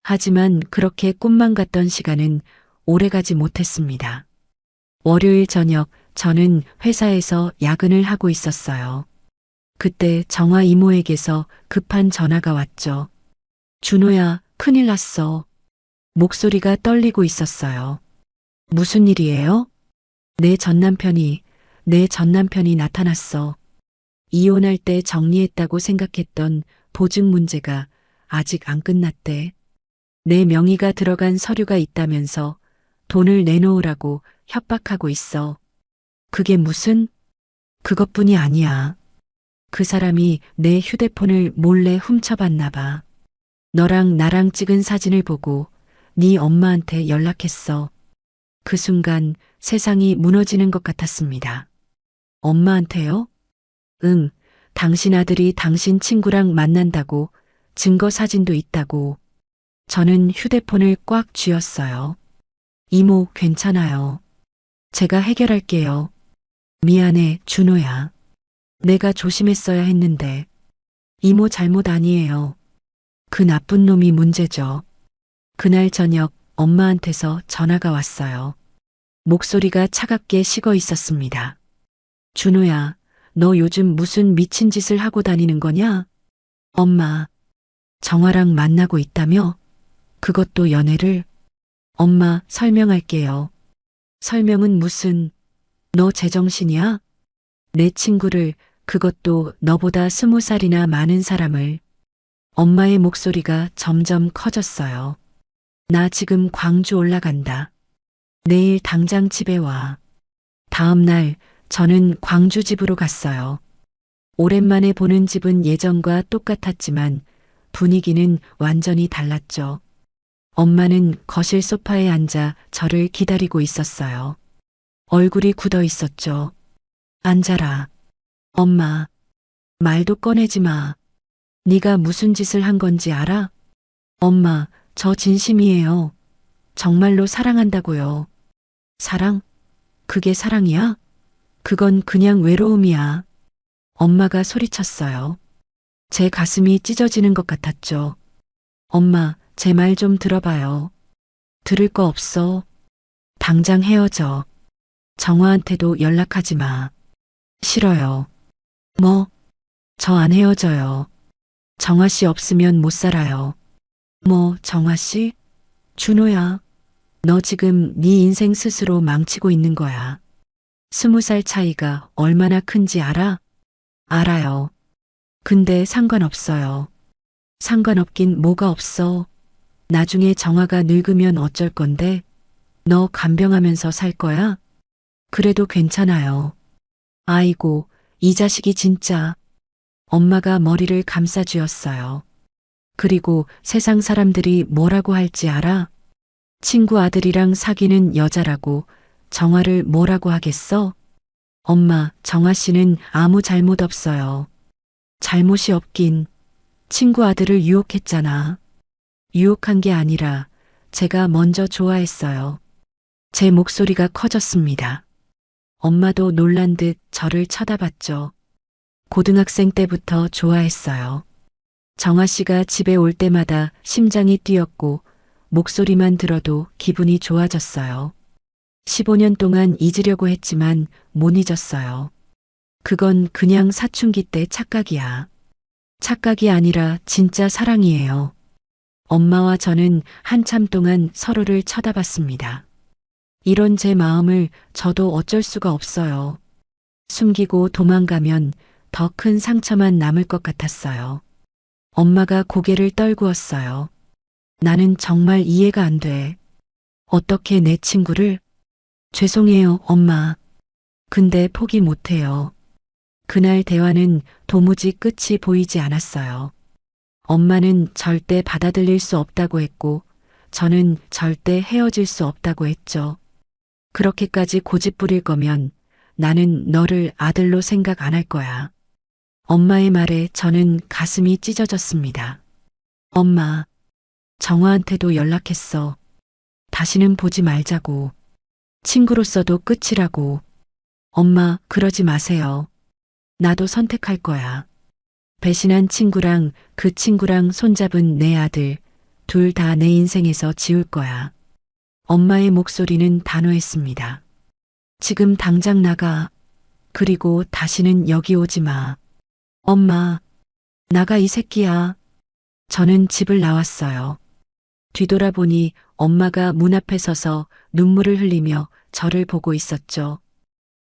하지만 그렇게 꿈만 같던 시간은 오래가지 못했습니다. 월요일 저녁 저는 회사에서 야근을 하고 있었어요. 그때 정화 이모에게서 급한 전화가 왔죠. 준호야, 큰일 났어. 목소리가 떨리고 있었어요. 무슨 일이에요? 내 전남편이 나타났어. 이혼할 때 정리했다고 생각했던 보증 문제가 아직 안 끝났대. 내 명의가 들어간 서류가 있다면서 돈을 내놓으라고 협박하고 있어. 그게 무슨? 그것뿐이 아니야. 그 사람이 내 휴대폰을 몰래 훔쳐봤나 봐. 너랑 나랑 찍은 사진을 보고 네 엄마한테 연락했어. 그 순간 세상이 무너지는 것 같았습니다. 엄마한테요? 응, 당신 아들이 당신 친구랑 만난다고 증거 사진도 있다고. 저는 휴대폰을 꽉 쥐었어요. 이모, 괜찮아요. 제가 해결할게요. 미안해, 준호야. 내가 조심했어야 했는데. 이모 잘못 아니에요. 그 나쁜 놈이 문제죠. 그날 저녁 엄마한테서 전화가 왔어요. 목소리가 차갑게 식어 있었습니다. 준호야, 너 요즘 무슨 미친 짓을 하고 다니는 거냐? 엄마, 정화랑 만나고 있다며? 그것도 연애를? 엄마, 설명할게요. 설명은 무슨, 너 제정신이야? 내 친구를, 그것도 너보다 20살이나 많은 사람을. 엄마의 목소리가 점점 커졌어요. 나 지금 광주 올라간다. 내일 당장 집에 와. 다음 날 저는 광주 집으로 갔어요. 오랜만에 보는 집은 예전과 똑같았지만 분위기는 완전히 달랐죠. 엄마는 거실 소파에 앉아 저를 기다리고 있었어요. 얼굴이 굳어 있었죠. 앉아라. 엄마, 말도 꺼내지 마. 네가 무슨 짓을 한 건지 알아? 엄마, 저 진심이에요. 정말로 사랑한다고요. 사랑? 그게 사랑이야? 그건 그냥 외로움이야. 엄마가 소리쳤어요. 제 가슴이 찢어지는 것 같았죠. 엄마, 제 말 좀 들어봐요. 들을 거 없어. 당장 헤어져. 정화한테도 연락하지 마. 싫어요. 뭐? 저 안 헤어져요. 정화 씨 없으면 못 살아요. 뭐, 정화 씨? 준호야. 너 지금 네 인생 스스로 망치고 있는 거야. 20살 차이가 얼마나 큰지 알아? 알아요. 근데 상관없어요. 상관없긴 뭐가 없어. 나중에 정화가 늙으면 어쩔 건데? 너 간병하면서 살 거야? 그래도 괜찮아요. 아이고, 이 자식이 진짜. 엄마가 머리를 감싸쥐었어요. 그리고 세상 사람들이 뭐라고 할지 알아? 친구 아들이랑 사귀는 여자라고 정화를 뭐라고 하겠어? 엄마, 정화 씨는 아무 잘못 없어요. 잘못이 없긴. 친구 아들을 유혹했잖아. 유혹한 게 아니라 제가 먼저 좋아했어요. 제 목소리가 커졌습니다. 엄마도 놀란 듯 저를 쳐다봤죠. 고등학생 때부터 좋아했어요. 정화 씨가 집에 올 때마다 심장이 뛰었고 목소리만 들어도 기분이 좋아졌어요. 15년 동안 잊으려고 했지만 못 잊었어요. 그건 그냥 사춘기 때 착각이야. 착각이 아니라 진짜 사랑이에요. 엄마와 저는 한참 동안 서로를 쳐다봤습니다. 이런 제 마음을 저도 어쩔 수가 없어요. 숨기고 도망가면 더 큰 상처만 남을 것 같았어요. 엄마가 고개를 떨구었어요. 나는 정말 이해가 안 돼. 어떻게 내 친구를? 죄송해요, 엄마. 근데 포기 못해요. 그날 대화는 도무지 끝이 보이지 않았어요. 엄마는 절대 받아들일 수 없다고 했고, 저는 절대 헤어질 수 없다고 했죠. 그렇게까지 고집 부릴 거면 나는 너를 아들로 생각 안 할 거야. 엄마의 말에 저는 가슴이 찢어졌습니다. 엄마, 정화한테도 연락했어. 다시는 보지 말자고. 친구로서도 끝이라고. 엄마, 그러지 마세요. 나도 선택할 거야. 배신한 친구랑 그 친구랑 손잡은 내 아들, 둘 다 내 인생에서 지울 거야. 엄마의 목소리는 단호했습니다. 지금 당장 나가. 그리고 다시는 여기 오지 마. 엄마, 나가 이 새끼야. 저는 집을 나왔어요. 뒤돌아보니 엄마가 문 앞에 서서 눈물을 흘리며 저를 보고 있었죠.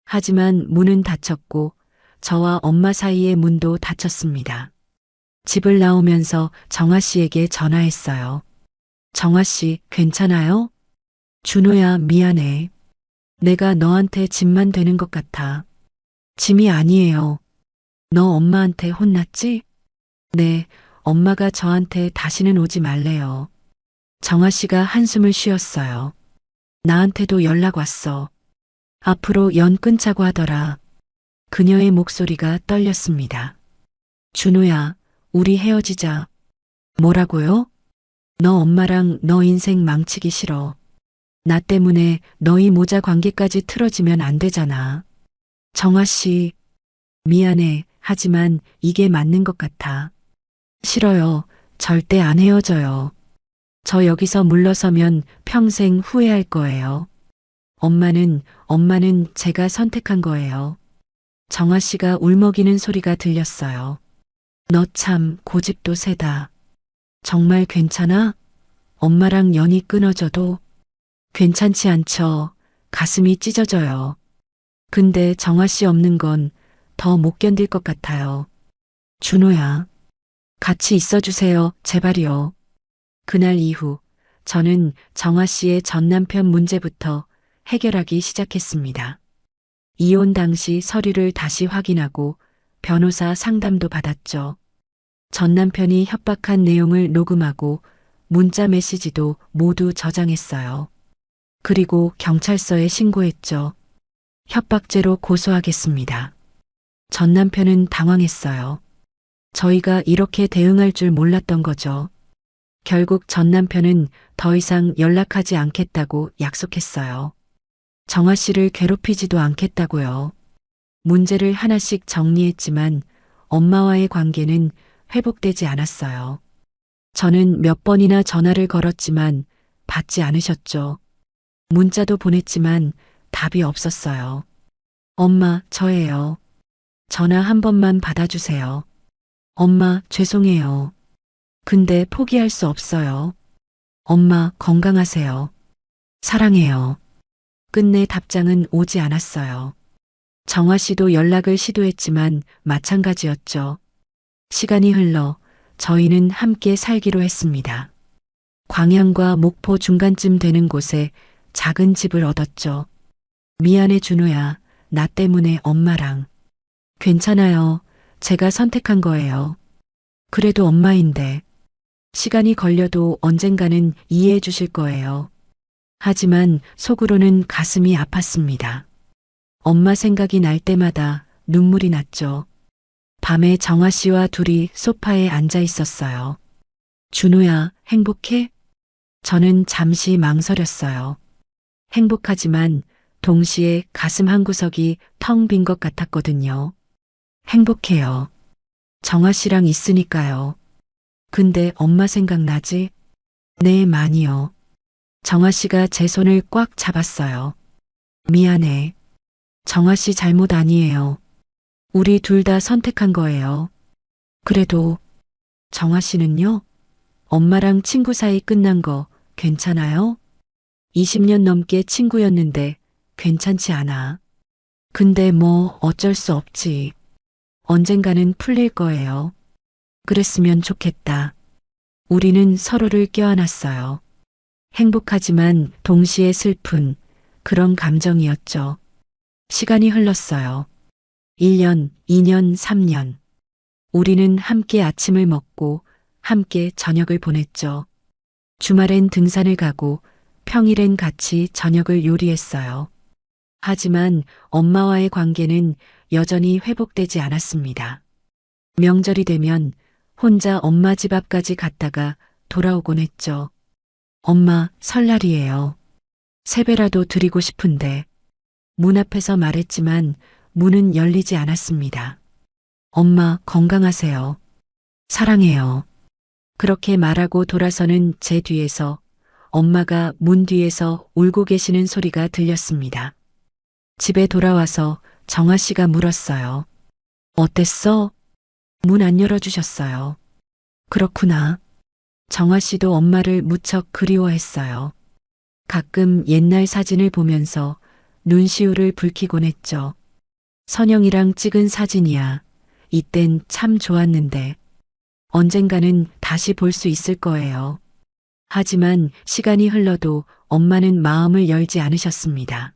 하지만 문은 닫혔고 저와 엄마 사이의 문도 닫혔습니다. 집을 나오면서 정아 씨에게 전화했어요. 정아 씨, 괜찮아요? 준호야, 미안해. 내가 너한테 짐만 되는 것 같아. 짐이 아니에요. 너 엄마한테 혼났지? 네, 엄마가 저한테 다시는 오지 말래요. 정아 씨가 한숨을 쉬었어요. 나한테도 연락 왔어. 앞으로 연 끊자고 하더라. 그녀의 목소리가 떨렸습니다. 준호야, 우리 헤어지자. 뭐라고요? 너 엄마랑 너 인생 망치기 싫어. 나 때문에 너희 모자 관계까지 틀어지면 안 되잖아. 정아 씨, 미안해. 하지만 이게 맞는 것 같아. 싫어요. 절대 안 헤어져요. 저 여기서 물러서면 평생 후회할 거예요. 엄마는 제가 선택한 거예요. 정아 씨가 울먹이는 소리가 들렸어요. 너 참 고집도 세다. 정말 괜찮아? 엄마랑 연이 끊어져도 괜찮지 않죠. 가슴이 찢어져요. 근데 정아 씨 없는 건 더 못 견딜 것 같아요. 준호야, 같이 있어주세요. 제발이요. 그날 이후 저는 정아 씨의 전 남편 문제부터 해결하기 시작했습니다. 이혼 당시 서류를 다시 확인하고 변호사 상담도 받았죠. 전 남편이 협박한 내용을 녹음하고 문자 메시지도 모두 저장했어요. 그리고 경찰서에 신고했죠. 협박죄로 고소하겠습니다. 전 남편은 당황했어요. 저희가 이렇게 대응할 줄 몰랐던 거죠. 결국 전 남편은 더 이상 연락하지 않겠다고 약속했어요. 정아 씨를 괴롭히지도 않겠다고요. 문제를 하나씩 정리했지만 엄마와의 관계는 회복되지 않았어요. 저는 몇 번이나 전화를 걸었지만 받지 않으셨죠. 문자도 보냈지만 답이 없었어요. 엄마, 저예요. 전화 한 번만 받아주세요. 엄마, 죄송해요. 근데 포기할 수 없어요. 엄마, 건강하세요. 사랑해요. 끝내 답장은 오지 않았어요. 정아 씨도 연락을 시도했지만 마찬가지였죠. 시간이 흘러 저희는 함께 살기로 했습니다. 광양과 목포 중간쯤 되는 곳에 작은 집을 얻었죠. 미안해 준호야. 나 때문에 엄마랑. 괜찮아요. 제가 선택한 거예요. 그래도 엄마인데. 시간이 걸려도 언젠가는 이해해 주실 거예요. 하지만 속으로는 가슴이 아팠습니다. 엄마 생각이 날 때마다 눈물이 났죠. 밤에 정아 씨와 둘이 소파에 앉아 있었어요. 준호야, 행복해? 저는 잠시 망설였어요. 행복하지만 동시에 가슴 한구석이 텅 빈 것 같았거든요. 행복해요. 정아 씨랑 있으니까요. 근데 엄마 생각나지? 네, 많이요. 정아 씨가 제 손을 꽉 잡았어요. 미안해. 정아 씨 잘못 아니에요. 우리 둘 다 선택한 거예요. 그래도 정아 씨는요? 엄마랑 친구 사이 끝난 거 괜찮아요? 20년 넘게 친구였는데 괜찮지 않아. 근데 뭐 어쩔 수 없지. 언젠가는 풀릴 거예요. 그랬으면 좋겠다. 우리는 서로를 껴안았어요. 행복하지만 동시에 슬픈 그런 감정이었죠. 시간이 흘렀어요. 1년, 2년, 3년. 우리는 함께 아침을 먹고 함께 저녁을 보냈죠. 주말엔 등산을 가고 평일엔 같이 저녁을 요리했어요. 하지만 엄마와의 관계는 여전히 회복되지 않았습니다. 명절이 되면 혼자 엄마 집 앞까지 갔다가 돌아오곤 했죠. 엄마, 설날이에요. 세배라도 드리고 싶은데. 문 앞에서 말했지만 문은 열리지 않았습니다. 엄마, 건강하세요. 사랑해요. 그렇게 말하고 돌아서는 제 뒤에서 엄마가 문 뒤에서 울고 계시는 소리가 들렸습니다. 집에 돌아와서 정아 씨가 물었어요. 어땠어? 문 안 열어주셨어요. 그렇구나. 정아 씨도 엄마를 무척 그리워했어요. 가끔 옛날 사진을 보면서 눈시울을 붉히곤 했죠. 선영이랑 찍은 사진이야. 이땐 참 좋았는데. 언젠가는 다시 볼 수 있을 거예요. 하지만 시간이 흘러도 엄마는 마음을 열지 않으셨습니다.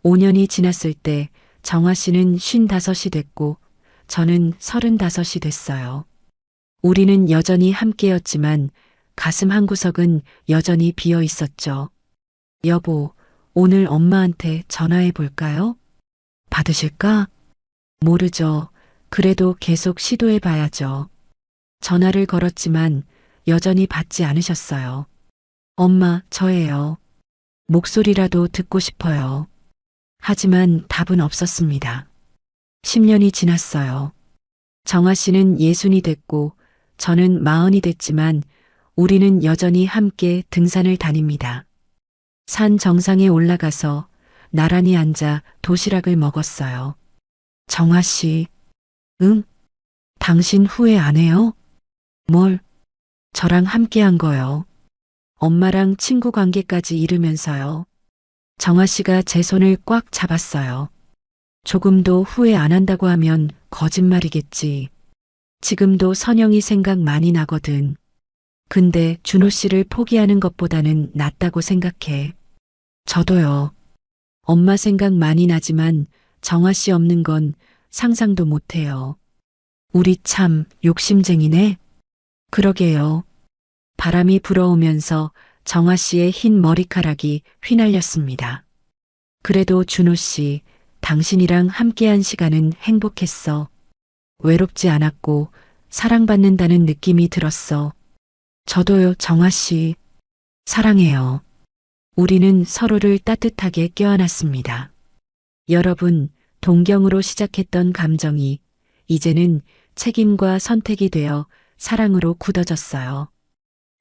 5년이 지났을 때 정아 씨는 55이 됐고 저는 35이 됐어요. 우리는 여전히 함께였지만 가슴 한구석은 여전히 비어 있었죠. 여보, 오늘 엄마한테 전화해 볼까요? 받으실까? 모르죠. 그래도 계속 시도해 봐야죠. 전화를 걸었지만 여전히 받지 않으셨어요. 엄마, 저예요. 목소리라도 듣고 싶어요. 하지만 답은 없었습니다. 10년이 지났어요. 정아 씨는 60이 됐고 저는 40이 됐지만 우리는 여전히 함께 등산을 다닙니다. 산 정상에 올라가서 나란히 앉아 도시락을 먹었어요. 정아 씨, 응? 당신 후회 안 해요? 뭘? 저랑 함께 한 거요. 엄마랑 친구 관계까지 이르면서요. 정아 씨가 제 손을 꽉 잡았어요. 조금도 후회 안 한다고 하면 거짓말이겠지. 지금도 선영이 생각 많이 나거든. 근데 준호 씨를 포기하는 것보다는 낫다고 생각해. 저도요. 엄마 생각 많이 나지만 정아 씨 없는 건 상상도 못해요. 우리 참 욕심쟁이네. 그러게요. 바람이 불어오면서 정아 씨의 흰 머리카락이 휘날렸습니다. 그래도 준호 씨, 당신이랑 함께한 시간은 행복했어. 외롭지 않았고 사랑받는다는 느낌이 들었어. 저도요, 정아 씨. 사랑해요. 우리는 서로를 따뜻하게 껴안았습니다. 여러분, 동경으로 시작했던 감정이 이제는 책임과 선택이 되어 사랑으로 굳어졌어요.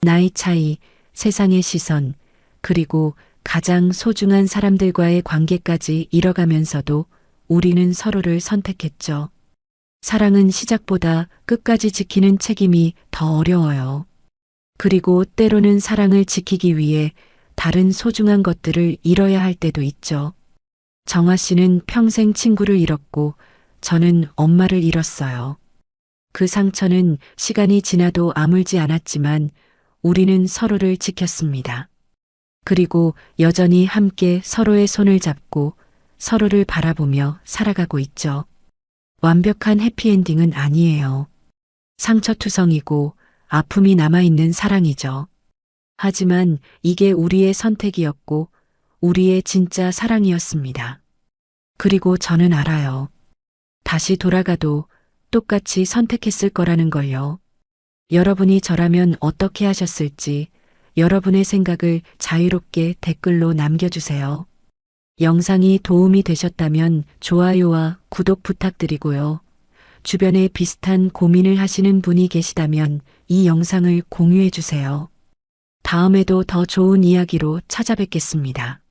나이 차이, 세상의 시선, 그리고 가장 소중한 사람들과의 관계까지 잃어가면서도 우리는 서로를 선택했죠. 사랑은 시작보다 끝까지 지키는 책임이 더 어려워요. 그리고 때로는 사랑을 지키기 위해 다른 소중한 것들을 잃어야 할 때도 있죠. 정아 씨는 평생 친구를 잃었고 저는 엄마를 잃었어요. 그 상처는 시간이 지나도 아물지 않았지만 우리는 서로를 지켰습니다. 그리고 여전히 함께 서로의 손을 잡고 서로를 바라보며 살아가고 있죠. 완벽한 해피엔딩은 아니에요. 상처투성이고 아픔이 남아있는 사랑이죠. 하지만 이게 우리의 선택이었고 우리의 진짜 사랑이었습니다. 그리고 저는 알아요. 다시 돌아가도 똑같이 선택했을 거라는 걸요. 여러분이 저라면 어떻게 하셨을지 여러분의 생각을 자유롭게 댓글로 남겨주세요. 영상이 도움이 되셨다면 좋아요와 구독 부탁드리고요. 주변에 비슷한 고민을 하시는 분이 계시다면 이 영상을 공유해 주세요. 다음에도 더 좋은 이야기로 찾아뵙겠습니다.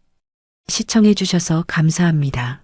시청해 주셔서 감사합니다.